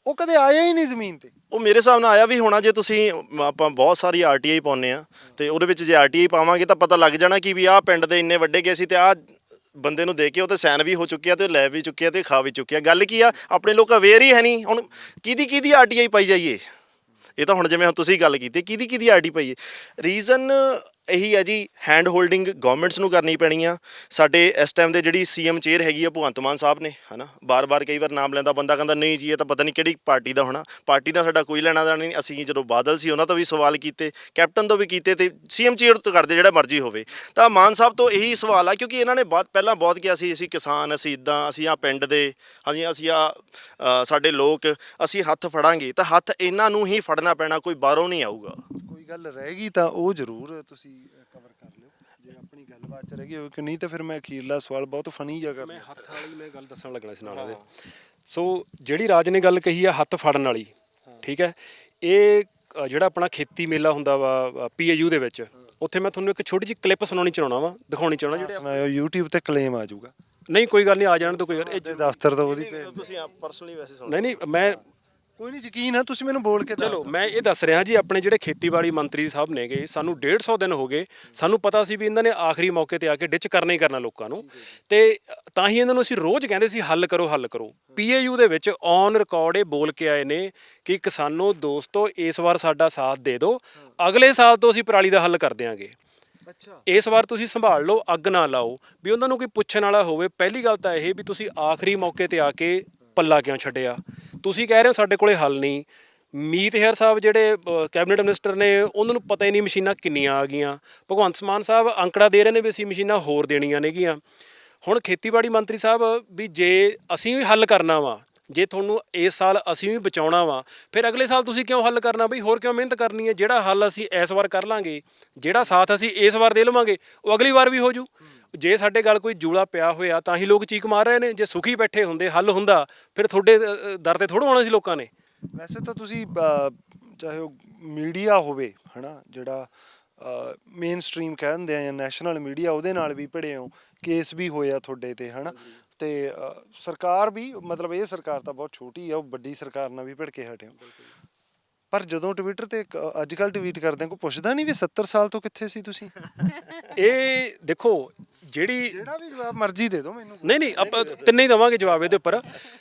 ਉਹ ਕਦੇ ਆਇਆ ਹੀ ਨਹੀਂ ਜ਼ਮੀਨ ਤੇ।
ਉਹ ਮੇਰੇ ਹਿਸਾਬ ਨਾਲ ਆਇਆ ਵੀ ਹੋਣਾ, ਜੇ ਤੁਸੀਂ ਆਪਾਂ ਬਹੁਤ ਸਾਰੀ RTI ਪਾਉਂਦੇ ਆ ਤੇ ਉਹਦੇ ਵਿੱਚ ਜੇ RTI ਪਾਵਾਂਗੇ ਤਾਂ ਪਤਾ ਲੱਗ ਜਾਣਾ ਕਿ ਵੀ ਆਹ ਪਿੰਡ ਦੇ ਇੰਨੇ ਵੱਡੇ ਗਏ ਸੀ ਤੇ ਆਹ ਬੰਦੇ ਨੂੰ ਦੇ ਕੇ ਉਹ ਤੇ ਸਾਈਨ ਵੀ ਹੋ ਚੁੱਕਿਆ ਤੇ ਲੈ ਵੀ ਚੁੱਕਿਆ ਤੇ ਖਾ ਵੀ ਚੁੱਕਿਆ। ਗੱਲ ਕੀ ਆ, ਆਪਣੇ ਲੋਕ ਅਵੇਅਰ ਹੀ ਹੈ ਨਹੀਂ। ਹੁਣ ਕਿਹਦੀ RTI ਪਾਈ ਜਾਈਏ? ਇਹ ਤਾਂ ਹੁਣ ਜਿਵੇਂ ਹੁਣ ਤੁਸੀਂ ਗੱਲ ਕੀਤੀ, ਕਿਹਦੀ RTI ਪਾਈਏ? ਰੀਜ਼ਨ ਇਹੀ ਹੈ ਜੀ, ਹੈਂਡ ਹੋਲਡਿੰਗ ਗਵਰਨਮੈਂਟਸ ਨੂੰ ਕਰਨੀ ਪੈਣੀ ਆ। ਸਾਡੇ ਇਸ ਟਾਈਮ ਦੇ ਜਿਹੜੀ CM ਚੇਅਰ ਹੈਗੀ ਆ ਭਗਵੰਤ ਮਾਨ ਸਾਹਿਬ ਨੇ, ਹੈ ਨਾ, ਬਾਰ-ਬਾਰ ਕਈ ਵਾਰ ਨਾਮ ਲੈਂਦਾ ਬੰਦਾ ਕਹਿੰਦਾ ਨਹੀਂ ਜੀ ਇਹ ਤਾਂ ਪਤਾ ਨਹੀਂ ਕਿਹੜੀ ਪਾਰਟੀ ਦਾ ਹੋਣਾ। ਪਾਰਟੀ ਨਾਲ ਸਾਡਾ ਕੋਈ ਲੈਣਾ ਦੇਣਾ ਨਹੀਂ। ਅਸੀਂ ਜਦੋਂ ਬਾਦਲ ਸੀ ਉਹਨਾਂ ਤੋਂ ਵੀ ਸਵਾਲ ਕੀਤੇ, ਕੈਪਟਨ ਤੋਂ ਵੀ ਕੀਤੇ, ਤੇ CM ਚੇਅਰ ਤੋਂ ਕਰਦੇ ਜਿਹੜਾ ਮਰਜ਼ੀ ਹੋਵੇ। ਤਾਂ ਮਾਨ ਸਾਹਿਬ ਤੋਂ ਇਹੀ ਸਵਾਲ ਆ, ਕਿਉਂਕਿ ਇਹਨਾਂ ਨੇ ਪਹਿਲਾਂ ਬਹੁਤ ਕਿਹਾ ਸੀ ਅਸੀਂ ਕਿਸਾਨ, ਅਸੀਂ ਇੱਦਾਂ, ਅਸੀਂ ਆਹ ਪਿੰਡ ਦੇ, ਹਾਂਜੀ ਅਸੀਂ ਆਹ ਸਾਡੇ ਲੋਕ, ਅਸੀਂ ਹੱਥ ਫੜਾਂਗੇ। ਤਾਂ ਹੱਥ ਇਹਨਾਂ ਨੂੰ ਹੀ ਫੜਨਾ ਪੈਣਾ, ਕੋਈ ਬਾਹਰੋਂ ਨਹੀਂ ਆਊਗਾ।
ਕੋਈ ਗੱਲ ਰਹੇਗੀ ਤਾਂ ਉਹ ਜ਼ਰੂਰ ਤੁਸੀਂ ਕਵਰ ਕਰ ਲਿਓ, ਜੇ ਆਪਣੀ ਗੱਲਬਾਤ 'ਚ ਰਹਿ ਗਈ ਹੋਵੇ ਕਿ ਨਹੀਂ। ਤਾਂ ਫਿਰ ਮੈਂ ਅਖੀਰਲਾ ਸਵਾਲ ਬਹੁਤ ਫਨੀ ਜਿਹਾ ਕਰ,
ਮੈਂ ਹੱਥ ਵਾਲੀ ਮੈਂ ਗੱਲ ਦੱਸਣ ਲੱਗਣਾ ਸੀ ਨਾਲ ਇਹਦੇ। ਸੋ ਜਿਹੜੀ ਰਾਜ ਨੇ ਗੱਲ ਕਹੀ ਆ ਹੱਥ ਫੜਨ ਵਾਲੀ, ਠੀਕ ਹੈ, ਇਹ ਜਿਹੜਾ ਆਪਣਾ ਖੇਤੀ ਮੇਲਾ ਹੁੰਦਾ ਵਾ PAU ਦੇ ਵਿੱਚ, ਉੱਥੇ ਮੈਂ ਤੁਹਾਨੂੰ ਇੱਕ ਛੋਟੀ ਜਿਹੀ ਕਲਿੱਪ ਦਿਖਾਉਣੀ ਚਾਹਣਾ ਜਿਹੜੇ
ਸੁਣਾਇਓ। YouTube ਤੇ ਕਲੇਮ ਆ ਜਾਊਗਾ।
ਨਹੀਂ ਕੋਈ ਗੱਲ ਨਹੀਂ, ਆ ਜਾਣ ਤੋਂ ਕੋਈ
ਦਫ਼ਤਰ ਤੋਂ ਉਹਦੀ
ਤੁਸੀਂ ਪਰਸਨਲੀ ਵੈਸੇ ਸੁਣੋ।
ਨਹੀਂ ਮੈਂ
ਕੋਈ ਨਹੀਂ, ਯਕੀਨ ਆ, ਤੁਸੀਂ ਮੈਨੂੰ ਬੋਲ ਕੇ ਦੱਸ
ਚਲੋ
ਦਿਓ।
ਮੈਂ ਇਹ ਦੱਸ ਰਿਹਾ ਜੀ, ਆਪਣੇ ਜਿਹੜੇ ਖੇਤੀਬਾੜੀ ਮੰਤਰੀ ਸਾਹਿਬ ਨੇਗੇ, ਸਾਨੂੰ 150 ਦਿਨ ਹੋ ਗਏ, ਸਾਨੂੰ ਪਤਾ ਸੀ ਵੀ ਇਹਨਾਂ ਨੇ ਆਖਰੀ ਮੌਕੇ ਤੇ ਆ ਕੇ ਡਿਚ ਕਰਨਾ ਹੀ ਕਰਨਾ ਲੋਕਾਂ ਨੂੰ, ਤੇ ਤਾਂ ਹੀ ਇਹਨਾਂ ਨੂੰ ਅਸੀਂ ਰੋਜ਼ ਕਹਿੰਦੇ ਸੀ ਹੱਲ ਕਰੋ ਹੱਲ ਕਰੋ। PAU ਦੇ ਵਿੱਚ ਔਨ ਰਿਕਾਰਡ ਇਹ ਬੋਲ ਕੇ ਆਏ ਨੇ ਕਿ ਕਿਸਾਨੋ ਦੋਸਤੋ, ਇਸ ਵਾਰ ਸਾਡਾ ਸਾਥ ਦੇ ਦਿਓ, ਅਗਲੇ ਸਾਲ ਤੋਂ ਅਸੀਂ ਪਰਾਲੀ ਦਾ ਹੱਲ ਕਰ ਦਿਆਂਗੇ।
ਅੱਛਾ,
ਇਸ ਵਾਰ ਤੁਸੀਂ ਸੰਭਾਲ ਲਓ, ਅੱਗ ਨਾ ਲਾਓ, ਵੀ ਉਹਨਾਂ ਨੂੰ ਕੋਈ ਪੁੱਛਣ ਵਾਲਾ ਹੋਵੇ। ਪਹਿਲੀ ਗੱਲ ਤਾਂ ਇਹ ਵੀ ਤੁਸੀਂ ਆਖਰੀ ਮੌਕੇ ਤੇ ਆ ਕੇ ਪੱਲਾ ਕਿਉਂ ਛੱਡਿਆ? ਤੁਸੀਂ ਕਹਿ ਰਹੇ ਹੋ ਸਾਡੇ ਕੋਲੇ ਹੱਲ ਨਹੀਂ। ਮੀਤ ਹੇਅਰ ਸਾਹਿਬ ਜਿਹੜੇ ਕੈਬਨਿਟ ਮਿਨਿਸਟਰ ਨੇ, ਉਹਨਾਂ ਨੂੰ ਪਤਾ ਹੀ ਨਹੀਂ ਮਸ਼ੀਨਾਂ ਕਿੰਨੀਆਂ ਆ ਗਈਆਂ। ਭਗਵੰਤ ਮਾਨ ਸਾਹਿਬ ਅੰਕੜਾ ਦੇ ਰਹੇ ਨੇ ਵੀ ਅਸੀਂ ਮਸ਼ੀਨਾਂ ਹੋਰ ਦੇਣੀਆਂ ਨੇਗੀਆਂ। ਹੁਣ ਖੇਤੀਬਾੜੀ ਮੰਤਰੀ ਸਾਹਿਬ ਵੀ ਜੇ ਅਸੀਂ ਵੀ ਹੱਲ ਕਰਨਾ ਵਾ, ਜੇ ਤੁਹਾਨੂੰ ਇਸ ਸਾਲ ਅਸੀਂ ਵੀ ਬਚਾਉਣਾ ਵਾ, ਫਿਰ ਅਗਲੇ ਸਾਲ ਤੁਸੀਂ ਕਿਉਂ ਹੱਲ ਕਰਨਾ ਬਈ? ਹੋਰ ਕਿਉਂ ਮਿਹਨਤ ਕਰਨੀ ਹੈ? ਜਿਹੜਾ ਹੱਲ ਅਸੀਂ ਇਸ ਵਾਰ ਕਰ ਲਾਂਗੇ, ਜਿਹੜਾ ਸਾਥ ਅਸੀਂ ਇਸ ਵਾਰ ਦੇ ਲਵਾਂਗੇ, ਉਹ ਅਗਲੀ ਵਾਰ ਵੀ ਹੋ ਜੂ। ਜੇ ਸਾਡੇ ਗੱਲ ਕੋਈ ਜੂਲਾ ਪਿਆ ਹੋਇਆ ਤਾਂ ਹੀ ਲੋਕ ਚੀਕ ਮਾਰ ਰਹੇ ਨੇ। ਜੇ ਸੁਖੀ ਬੈਠੇ ਹੁੰਦੇ, ਹੱਲ ਹੁੰਦਾ, ਫਿਰ ਤੁਹਾਡੇ ਦਰ ਤੇ ਥੋੜ੍ਹਾ ਆਉਣਾ ਸੀ ਲੋਕਾਂ ਨੇ।
ਵੈਸੇ ਤਾਂ ਤੁਸੀਂ ਚਾਹੇ ਉਹ ਮੀਡੀਆ ਹੋਵੇ ਹਨਾ, ਜਿਹੜਾ ਮੇਨ ਸਟ੍ਰੀਮ ਕਹਿ ਦਿੰਦੇ ਆ, ਜਾਂ ਨੈਸ਼ਨਲ ਮੀਡੀਆ, ਉਹਦੇ ਨਾਲ ਵੀ ਭਿੜੇ ਹੋ, ਕੇਸ ਵੀ ਹੋਇਆ ਤੁਹਾਡੇ ਤੇ ਹਨਾ, ਤੇ ਸਰਕਾਰ ਵੀ, ਮਤਲਬ ਇਹ ਸਰਕਾਰ ਤਾਂ ਬਹੁਤ ਛੋਟੀ ਆ, ਉਹ ਵੱਡੀ ਸਰਕਾਰ ਨਾਲ ਵੀ ਭਿੜ ਕੇ ਹਟਿਓ। ਪਰ ਜਦੋਂ ਟਵਿੱਟਰ ਤੇ ਅੱਜ ਕੱਲ੍ਹ ਟਵੀਟ ਕਰਦੇ ਆ, ਕੋਈ ਪੁੱਛਦਾ ਨਹੀਂ ਵੀ 70 ਸਾਲ ਤੋਂ ਕਿੱਥੇ ਸੀ ਤੁਸੀਂ?
ਇਹ ਦੇਖੋ, ਜਿਹੜੀ
ਜਿਹੜਾ ਵੀ ਜਵਾਬ ਮਰਜ਼ੀ ਦੇ ਦਿਓ ਮੈਨੂੰ।
ਨਹੀਂ ਨਹੀਂ, ਆਪਾਂ ਤਿੰਨੇ ਹੀ ਦੇਵਾਂਗੇ ਜਵਾਬ ਇਹਦੇ ਉੱਪਰ।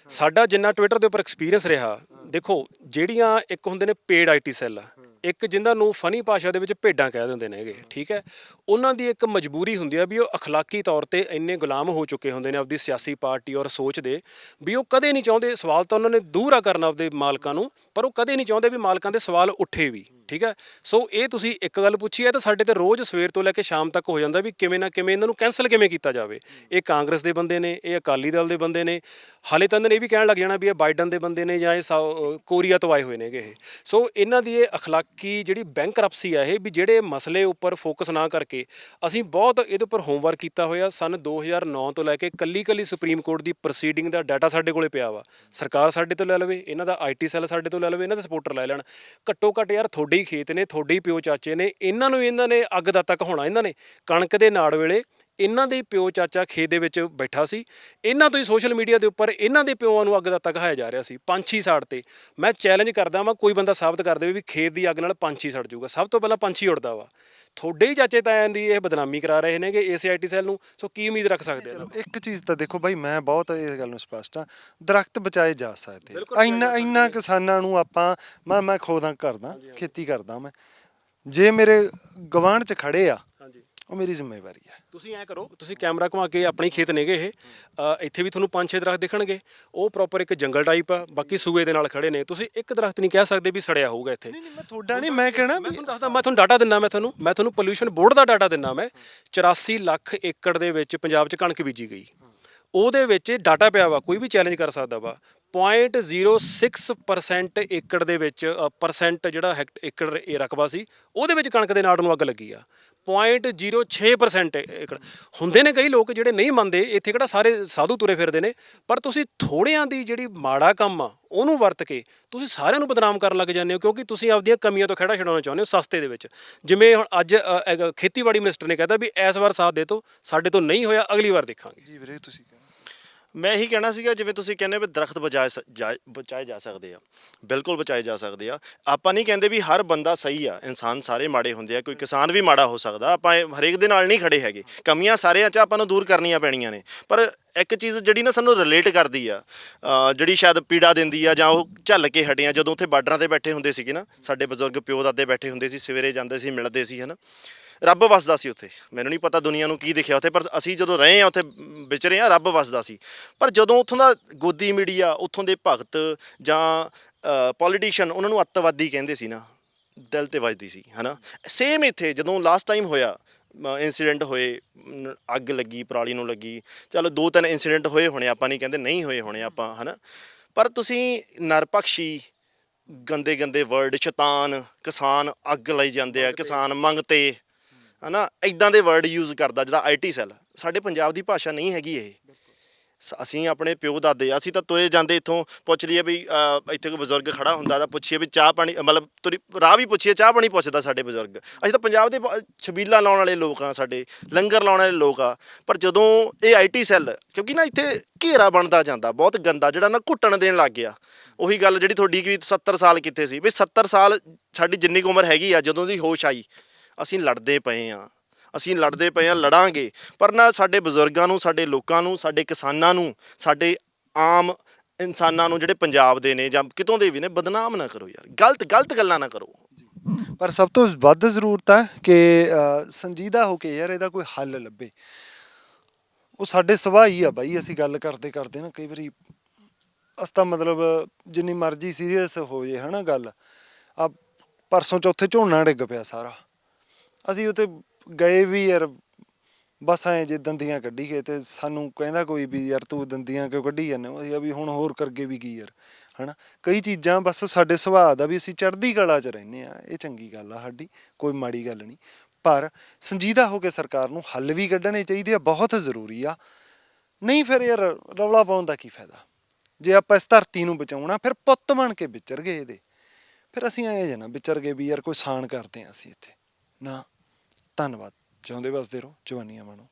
ਸਾਡਾ ਜਿੰਨਾ ਟਵਿੱਟਰ ਦੇ ਉੱਪਰ ਐਕਸਪੀਰੀਅੰਸ ਰਿਹਾ, ਦੇਖੋ ਜਿਹੜੀਆਂ ਇੱਕ ਹੁੰਦੇ ਨੇ ਪੇਡ IT ਸੈੱਲ, ਇੱਕ ਜਿਨ੍ਹਾਂ ਨੂੰ ਫਨੀ ਭਾਸ਼ਾ ਦੇ ਵਿੱਚ ਭੇਡਾਂ ਕਹਿ ਦਿੰਦੇ ਨੇ ਹੈਗੇ, ਠੀਕ ਹੈ, ਉਹਨਾਂ ਦੀ ਇੱਕ ਮਜਬੂਰੀ ਹੁੰਦੀ ਆ ਵੀ ਉਹ ਅਖਲਾਕੀ ਤੌਰ ਤੇ ਇੰਨੇ ਗੁਲਾਮ ਹੋ ਚੁੱਕੇ ਹੁੰਦੇ ਨੇ ਆਪਦੀ ਸਿਆਸੀ ਪਾਰਟੀ ਔਰ ਸੋਚ ਦੇ, ਵੀ ਉਹ ਕਦੇ ਨਹੀਂ ਚਾਹੁੰਦੇ, ਸਵਾਲ ਤਾਂ ਉਹਨਾਂ ਨੇ ਦੂਰ ਆ ਕਰਨਾ ਆਪਦੇ ਮਾਲਕਾਂ ਨੂੰ, ਪਰ ਉਹ ਕਦੇ ਨਹੀਂ ਚਾਹੁੰਦੇ ਵੀ ਮਾਲਕਾਂ ਦੇ ਸਵਾਲ ਉੱਠੇ ਵੀ। ਠੀਕ ਹੈ, ਸੋ ਇਹ ਤੁਸੀਂ ਇੱਕ ਗੱਲ ਪੁੱਛੀ ਹੈ ਤਾਂ ਸਾਡੇ ਤੇ ਰੋਜ਼ ਸਵੇਰ ਤੋਂ ਲੈ ਕੇ ਸ਼ਾਮ ਤੱਕ ਹੋ ਜਾਂਦਾ ਵੀ ਕਿਵੇਂ ਨਾ ਕਿਵੇਂ ਇਹਨਾਂ ਨੂੰ ਕੈਂਸਲ ਕਿਵੇਂ ਕੀਤਾ ਜਾਵੇ। ਇਹ ਕਾਂਗਰਸ ਦੇ ਬੰਦੇ ਨੇ, ਇਹ ਅਕਾਲੀ ਦਲ ਦੇ ਬੰਦੇ ਨੇ, ਹਾਲੇ ਤਾਂ ਇਹਨਾਂ ਨੇ ਇਹ ਵੀ ਕਹਿਣ ਲੱਗ ਜਾਣਾ ਵੀ ਇਹ ਬਾਈਡਨ ਦੇ ਬੰਦੇ ਨੇ ਜਾਂ ਇਹ ਕੋਰੀਆ ਤੋਂ ਆਏ ਹੋਏ ਨੇਗੇ ਇਹ। ਸੋ ਇਹਨਾਂ ਦੀ ਇਹ ਅਖਲਾਕੀ ਜਿਹੜੀ ਬੈਂਕਰਪਸੀ ਆ ਇਹ, ਵੀ ਜਿਹੜੇ ਮਸਲੇ ਉੱਪਰ ਫੋਕਸ ਨਾ ਕਰਕੇ ਅਸੀਂ ਬਹੁਤ ਇਹਦੇ ਉੱਪਰ ਹੋਮਵਰਕ ਕੀਤਾ ਹੋਇਆ। ਸਨ 2009 ਤੋਂ ਲੈ ਕੇ ਕੱਲੀ ਸੁਪਰੀਮ ਕੋਰਟ ਦੀ ਪ੍ਰੋਸੀਡਿੰਗ ਦਾ ਡਾਟਾ ਸਾਡੇ ਕੋਲੇ ਪਿਆ ਵਾ। ਸਰਕਾਰ ਸਾਡੇ ਤੋਂ ਲੈ ਲਵੇ, ਇਹਨਾਂ ਦਾ IT ਸੈੱਲ ਸਾਡੇ ਤੋਂ ਲੈ ਲਵੇ, ਇਹਨਾਂ ਦੇ ਸਪੋਰਟਰ ਲੈ ਲੈਣ। ਘੱਟੋ ਘੱਟ ਯਾਰ ਤੁਹਾਡੇ ਹੀ ਖੇਤ ਨੇ, ਤੁਹਾਡੇ ਹੀ ਪਿਓ ਚਾਚੇ ਨੇ, ਇਹਨਾਂ ਨੇ ਅੱਗ ਦਾ ਤੱਕ ਹੋਣਾ। ਇਹਨਾਂ ਨੇ ਕਣਕ ਦੇ ਨਾੜ ਵੇਲੇ ਇਹਨਾਂ ਦੇ ਪਿਓ ਚਾਚਾ ਖੇਤ ਦੇ ਵਿੱਚ ਬੈਠਾ ਸੀ, ਇਹਨਾਂ ਤੋਂ ਹੀ ਸੋਸ਼ਲ ਮੀਡੀਆ ਦੇ ਉੱਪਰ ਇਹਨਾਂ ਦੇ ਪਿਓਆਂ ਨੂੰ ਅੱਗ ਦਾ ਤੱਕ ਖਾਇਆ ਜਾ ਰਿਹਾ ਸੀ। ਪੰਛੀ ਸਾੜ ਤੇ ਮੈਂ ਚੈਲੰਜ ਕਰਦਾ ਵਾਂ, ਕੋਈ ਬੰਦਾ ਸਾਬਤ ਕਰ ਦੇਵੇ ਵੀ ਖੇਤ ਦੀ ਅੱਗ ਨਾਲ ਪੰਛੀ ਸੜ ਜਾਊਗਾ। ਸਭ ਤੋਂ ਪਹਿਲਾਂ ਪੰਛੀ ਉੜਦਾ ਵਾ। ਤੁਹਾਡੇ ਹੀ ਚਾਚੇ ਤਾਇਆਂ ਦੀ ਇਹ ਬਦਨਾਮੀ ਕਰਾ ਰਹੇ ਨੇਗੇ ਇਸੇ IT ਸੈੱਲ ਨੂੰ। ਸੋ ਕੀ ਉਮੀਦ ਰੱਖ ਸਕਦੇ ਆ?
ਇੱਕ ਚੀਜ਼ ਤਾਂ ਦੇਖੋ ਬਾਈ, ਮੈਂ ਬਹੁਤ ਇਸ ਗੱਲ ਨੂੰ ਸਪਸ਼ਟ ਹਾਂ, ਦਰਖਤ ਬਚਾਏ ਜਾ ਸਕਦੇ। ਇੰਨਾ ਕਿਸਾਨਾਂ ਨੂੰ ਆਪਾਂ, ਮੈਂ ਖੁਦ ਕਰਦਾ, ਖੇਤੀ ਕਰਦਾ ਮੈਂ, ਜੇ ਮੇਰੇ ਗਵਾਂਢ 'ਚ ਖੜੇ ਆ, ਉਹ ਮੇਰੀ ਜ਼ਿੰਮੇਵਾਰੀ ਹੈ।
ਤੁਸੀਂ ਐਂ ਕਰੋ, ਤੁਸੀਂ ਕੈਮਰਾ ਘੁਮਾ ਕੇ, ਆਪਣੀ ਖੇਤ ਨੇਗੇ ਇਹ, ਇੱਥੇ ਵੀ ਤੁਹਾਨੂੰ 5-6 ਦਰਖਤ ਦਿਖਣਗੇ। ਉਹ ਪ੍ਰੋਪਰ ਇੱਕ ਜੰਗਲ ਟਾਈਪ ਆ, ਬਾਕੀ ਸੂਏ ਦੇ ਨਾਲ ਖੜੇ ਨੇ। ਤੁਸੀਂ ਇੱਕ ਦਰਖਤ ਨਹੀਂ ਕਹਿ ਸਕਦੇ ਵੀ ਸੜਿਆ ਹੋਊਗਾ ਇੱਥੇ।
ਨਹੀਂ ਮੈਂ ਤੁਹਾਡਾ ਨਹੀਂ, ਮੈਂ ਕਹਿਣਾ
ਮੈਂ ਤੁਹਾਨੂੰ ਦੱਸਦਾ, ਮੈਂ ਤੁਹਾਨੂੰ ਡਾਟਾ ਦਿੰਦਾ, ਮੈਂ ਤੁਹਾਨੂੰ ਪੋਲਿਊਸ਼ਨ ਬੋਰਡ ਦਾ ਡਾਟਾ ਦਿੰਦਾ। ਮੈਂ 84 ਲੱਖ ਏਕੜ ਦੇ ਵਿੱਚ ਪੰਜਾਬ 'ਚ ਕਣਕ ਬੀਜੀ ਗਈ, ਉਹਦੇ ਵਿੱਚ ਡਾਟਾ ਪਿਆ ਵਾ, ਕੋਈ ਵੀ ਚੈਲੰਜ ਕਰ ਸਕਦਾ ਵਾ। 0.06% ਏਕੜ ਦੇ ਵਿੱਚ ਪਰਸੈਂਟ ਜਿਹੜਾ ਏਕੜ ਇਹ ਰਕਬਾ ਸੀ, ਉਹਦੇ ਵਿੱਚ ਕਣਕ ਦੇ ਨਾੜ ਨੂੰ ਅੱਗ ਲੱਗੀ ਆ। 0.06% ਏਕੜ। ਹੁੰਦੇ ਨੇ ਕਈ ਲੋਕ ਜਿਹੜੇ ਨਹੀਂ ਮੰਨਦੇ, ਇੱਥੇ ਕਿਹੜਾ ਸਾਰੇ ਸਾਧੂ ਤੁਰੇ ਫਿਰਦੇ ਨੇ, ਪਰ ਤੁਸੀਂ ਥੋੜਿਆਂ ਦੀ ਜਿਹੜੀ ਮਾੜਾ ਕੰਮ ਆ ਉਹਨੂੰ ਵਰਤ ਕੇ ਤੁਸੀਂ ਸਾਰਿਆਂ ਨੂੰ ਬਦਨਾਮ ਕਰਨ ਲੱਗ ਜਾਂਦੇ ਹੋ, ਕਿਉਂਕਿ ਤੁਸੀਂ ਆਪਦੀਆਂ ਕਮੀਆਂ ਤੋਂ ਖਹਿੜਾ ਛਡਾਉਣਾ ਚਾਹੁੰਦੇ ਹੋ ਸਸਤੇ ਦੇ ਵਿੱਚ। ਜਿਵੇਂ ਹੁਣ ਅੱਜ ਖੇਤੀਬਾੜੀ ਮਿਨਿਸਟਰ ਨੇ ਕਹਿਤਾ ਵੀ ਇਸ ਵਾਰ ਸਾਥ ਦੇ ਦਿਓ, ਸਾਡੇ ਤੋਂ ਨਹੀਂ ਹੋਇਆ ਅਗਲੀ ਵਾਰ ਦੇਖਾਂਗੇ।
ਜੀ ਵੀਰੇ, ਤੁਸੀਂ
ਮੈਂ ਇਹੀ ਕਹਿਣਾ ਸੀਗਾ, ਜਿਵੇਂ ਤੁਸੀਂ ਕਹਿੰਦੇ ਵੀ ਦਰਖਤ ਬਚਾਏ ਜਾ ਸਕਦੇ ਆ, ਬਿਲਕੁਲ ਬਚਾਏ ਜਾ ਸਕਦੇ ਆ। ਆਪਾਂ ਨਹੀਂ ਕਹਿੰਦੇ ਵੀ ਹਰ ਬੰਦਾ ਸਹੀ ਆ, ਇਨਸਾਨ ਸਾਰੇ ਮਾੜੇ ਹੁੰਦੇ ਆ, ਕੋਈ ਕਿਸਾਨ ਵੀ ਮਾੜਾ ਹੋ ਸਕਦਾ। ਆਪਾਂ ਹਰੇਕ ਦੇ ਨਾਲ ਨਹੀਂ ਖੜੇ ਹੈਗੇ, ਕਮੀਆਂ ਸਾਰਿਆਂ 'ਚ ਆਪਾਂ ਨੂੰ ਦੂਰ ਕਰਨੀਆਂ ਪੈਣੀਆਂ ਨੇ। ਪਰ ਇੱਕ ਚੀਜ਼ ਜਿਹੜੀ ਨਾ ਸਾਨੂੰ ਰਿਲੇਟ ਕਰਦੀ ਆ, ਜਿਹੜੀ ਸ਼ਾਇਦ ਪੀੜਾ ਦਿੰਦੀ ਆ, ਜਾਂ ਉਹ ਝੱਲ ਕੇ ਹਟੇ ਆ, ਜਦੋਂ ਉੱਥੇ ਬਾਰਡਰਾਂ 'ਤੇ ਬੈਠੇ ਹੁੰਦੇ ਸੀਗੇ ਨਾ, ਸਾਡੇ ਬਜ਼ੁਰਗ ਪਿਓ ਦਾਦੇ ਬੈਠੇ ਹੁੰਦੇ ਸੀ, ਸਵੇਰੇ ਜਾਂਦੇ ਸੀ, ਮਿਲਦੇ ਸੀ, ਹੈ ਨਾ, ਰੱਬ ਵਸਦਾ ਸੀ ਉੱਥੇ। ਮੈਨੂੰ ਨਹੀਂ ਪਤਾ ਦੁਨੀਆ ਨੂੰ ਕੀ ਦਿਖਿਆ ਉੱਥੇ, ਪਰ ਅਸੀਂ ਜਦੋਂ ਰਹੇ ਹਾਂ ਉੱਥੇ, ਵਿਚਰੇ ਹਾਂ, ਰੱਬ ਵਸਦਾ ਸੀ। ਪਰ ਜਦੋਂ ਉੱਥੋਂ ਦਾ ਗੋਦੀ ਮੀਡੀਆ, ਉੱਥੋਂ ਦੇ ਭਗਤ ਜਾਂ ਪੋਲੀਟੀਸ਼ੀਅਨ ਉਹਨਾਂ ਨੂੰ ਅੱਤਵਾਦੀ ਕਹਿੰਦੇ ਸੀ ਨਾ, ਦਿਲ 'ਤੇ ਵੱਜਦੀ ਸੀ, ਹੈ ਨਾ। ਸੇਮ ਇੱਥੇ ਜਦੋਂ ਲਾਸਟ ਟਾਈਮ ਹੋਇਆ, ਇੰਸੀਡੈਂਟ ਹੋਏ, ਅੱਗ ਲੱਗੀ, ਪਰਾਲੀ ਨੂੰ ਲੱਗੀ, ਚਲੋ 2-3 ਇੰਸੀਡੈਂਟ ਹੋਏ ਹੋਣੇ, ਆਪਾਂ ਨਹੀਂ ਕਹਿੰਦੇ ਨਹੀਂ ਹੋਏ ਹੋਣੇ ਆਪਾਂ, ਹੈ ਨਾ। ਪਰ ਤੁਸੀਂ ਨਰਪਖਸ਼ੀ, ਗੰਦੇ ਵਰਡ, ਸ਼ੈਤਾਨ, ਕਿਸਾਨ ਅੱਗ ਲਈ ਜਾਂਦੇ ਆ, ਕਿਸਾਨ ਮੰਗਤੇ, ਹੈ ਨਾ, ਇੱਦਾਂ ਦੇ ਵਰਡ ਯੂਜ਼ ਕਰਦਾ ਜਿਹੜਾ IT ਸੈੱਲ। ਸਾਡੇ ਪੰਜਾਬ ਦੀ ਭਾਸ਼ਾ ਨਹੀਂ ਹੈਗੀ ਇਹ। ਅਸੀਂ ਆਪਣੇ ਪਿਓ ਦਾਦੇ ਅਸੀਂ ਤਾਂ ਤੁਰੇ ਜਾਂਦੇ ਇੱਥੋਂ ਪੁੱਛ ਲਈਏ ਵੀ ਇੱਥੇ ਕੋਈ ਬਜ਼ੁਰਗ ਖੜਾ ਹੁੰਦਾ ਤਾਂ ਪੁੱਛੀਏ ਵੀ ਚਾਹ ਪਾਣੀ ਮਤਲਬ ਰਾਹ ਵੀ ਪੁੱਛੀਏ ਚਾਹ ਪਾਣੀ ਪੁੱਛਦਾ ਸਾਡੇ ਬਜ਼ੁਰਗ। ਅਸੀਂ ਤਾਂ ਪੰਜਾਬ ਦੇ ਛਬੀਲਾ ਲਾਉਣ ਵਾਲੇ ਲੋਕ ਆ, ਸਾਡੇ ਲੰਗਰ ਲਾਉਣ ਵਾਲੇ ਲੋਕ ਆ। ਪਰ ਜਦੋਂ ਇਹ ਆਈਟੀ ਸੈੱਲ ਕਿਉਂਕਿ ਨਾ ਇੱਥੇ ਘੇਰਾ ਬਣਦਾ ਜਾਂਦਾ ਬਹੁਤ ਗੰਦਾ ਜਿਹੜਾ ਨਾ ਘੁੱਟਣ ਦੇਣ ਲੱਗ ਗਿਆ। ਉਹੀ ਗੱਲ ਜਿਹੜੀ ਤੁਹਾਡੀ ਕਿ 70 ਸਾਲ ਕਿੱਥੇ ਸੀ ਵੀ 70 ਸਾਲ ਸਾਡੀ ਜਿੰਨੀ ਕੁ ਉਮਰ ਹੈਗੀ ਆ ਜਦੋਂ ਦੀ ਹੋਸ਼ ਆਈ ਅਸੀਂ ਲੜਦੇ ਪਏ ਆ, ਅਸੀਂ ਲੜਦੇ ਪਏ ਆ, ਲੜਾਂਗੇ। ਪਰ ਨਾ ਸਾਡੇ ਬਜ਼ੁਰਗਾਂ ਨੂੰ, ਸਾਡੇ ਲੋਕਾਂ ਨੂੰ, ਸਾਡੇ ਕਿਸਾਨਾਂ ਨੂੰ, ਸਾਡੇ ਆਮ ਇਨਸਾਨਾਂ ਨੂੰ ਜਿਹੜੇ ਪੰਜਾਬ ਦੇ ਨੇ ਜਾਂ ਕਿਤੋਂ ਦੇ ਵੀ ਨੇ ਬਦਨਾਮ ਨਾ ਕਰੋ ਯਾਰ, ਗਲਤ ਗੱਲਾਂ ਨਾ ਕਰੋ।
ਪਰ ਸਭ ਤੋਂ ਵੱਧ ਜ਼ਰੂਰਤ ਹੈ ਕਿ ਸੰਜੀਦਾ ਹੋ ਕੇ ਯਾਰ ਇਹਦਾ ਕੋਈ ਹੱਲ ਲੱਭੇ। ਉਹ ਸਾਡੇ ਸੁਭਾਅ ਹੀ ਆ ਬਾਈ, ਅਸੀਂ ਗੱਲ ਕਰਦੇ ਕਰਦੇ ਨਾ ਕਈ ਵਾਰੀ ਅਸੀਂ ਤਾਂ ਮਤਲਬ ਜਿੰਨੀ ਮਰਜ਼ੀ ਸੀਰੀਅਸ ਹੋ ਜੇ ਹੈ ਨਾ ਗੱਲ। ਆ ਪਰਸੋਂ ਚੌਥੇ ਝੋਨਾ ਡਿੱਗ ਪਿਆ ਸਾਰਾ, ਅਸੀਂ ਉੱਥੇ ਗਏ ਵੀ ਯਾਰ ਬਸ ਐਂ ਜੇ ਦੰਦੀਆਂ ਕੱਢੀ ਗਏ ਤੇ ਸਾਨੂੰ ਕਹਿੰਦਾ ਕੋਈ ਵੀ ਯਾਰ ਤੂੰ ਦੰਦੀਆਂ ਕਿਉਂ ਕੱਢੀ ਜਾਂਦੇ ਹੋ। ਅਸੀਂ ਵੀ ਹੁਣ ਹੋਰ ਕਰਗੇ ਵੀ ਕੀ ਯਾਰ ਹੈ ਨਾ। ਕਈ ਚੀਜ਼ਾਂ ਬਸ ਸਾਡੇ ਸੁਭਾਅ ਦਾ ਵੀ ਅਸੀਂ ਚੜ੍ਹਦੀ ਕਲਾ 'ਚ ਰਹਿੰਦੇ ਹਾਂ, ਇਹ ਚੰਗੀ ਗੱਲ ਆ ਸਾਡੀ, ਕੋਈ ਮਾੜੀ ਗੱਲ ਨਹੀਂ। ਪਰ ਸੰਜੀਦਾ ਹੋ ਕੇ ਸਰਕਾਰ ਨੂੰ ਹੱਲ ਵੀ ਕੱਢਣੇ ਚਾਹੀਦੇ ਆ, ਬਹੁਤ ਜ਼ਰੂਰੀ ਆ। ਨਹੀਂ ਫਿਰ ਯਾਰ ਰੌਲਾ ਪਾਉਣ ਦਾ ਕੀ ਫਾਇਦਾ। ਜੇ ਆਪਾਂ ਇਸ ਧਰਤੀ ਨੂੰ ਬਚਾਉਣਾ ਫਿਰ ਪੁੱਤ ਬਣ ਕੇ ਵਿਚਰ ਗਏ ਇਹਦੇ। ਫਿਰ ਅਸੀਂ ਐਂ ਜੇ ਨਾ ਵਿਚਰ ਗਏ ਵੀ ਯਾਰ ਕੋਈ ਸਾਨ ਕਰਦੇ ਹਾਂ ਅਸੀਂ ਇੱਥੇ ਨਾ। ਧੰਨਵਾਦ। ਜਿਉਂਦੇ ਵਸਦੇ ਰਹੋ, ਜਵਾਨੀਆਂ ਮਾਣੋ।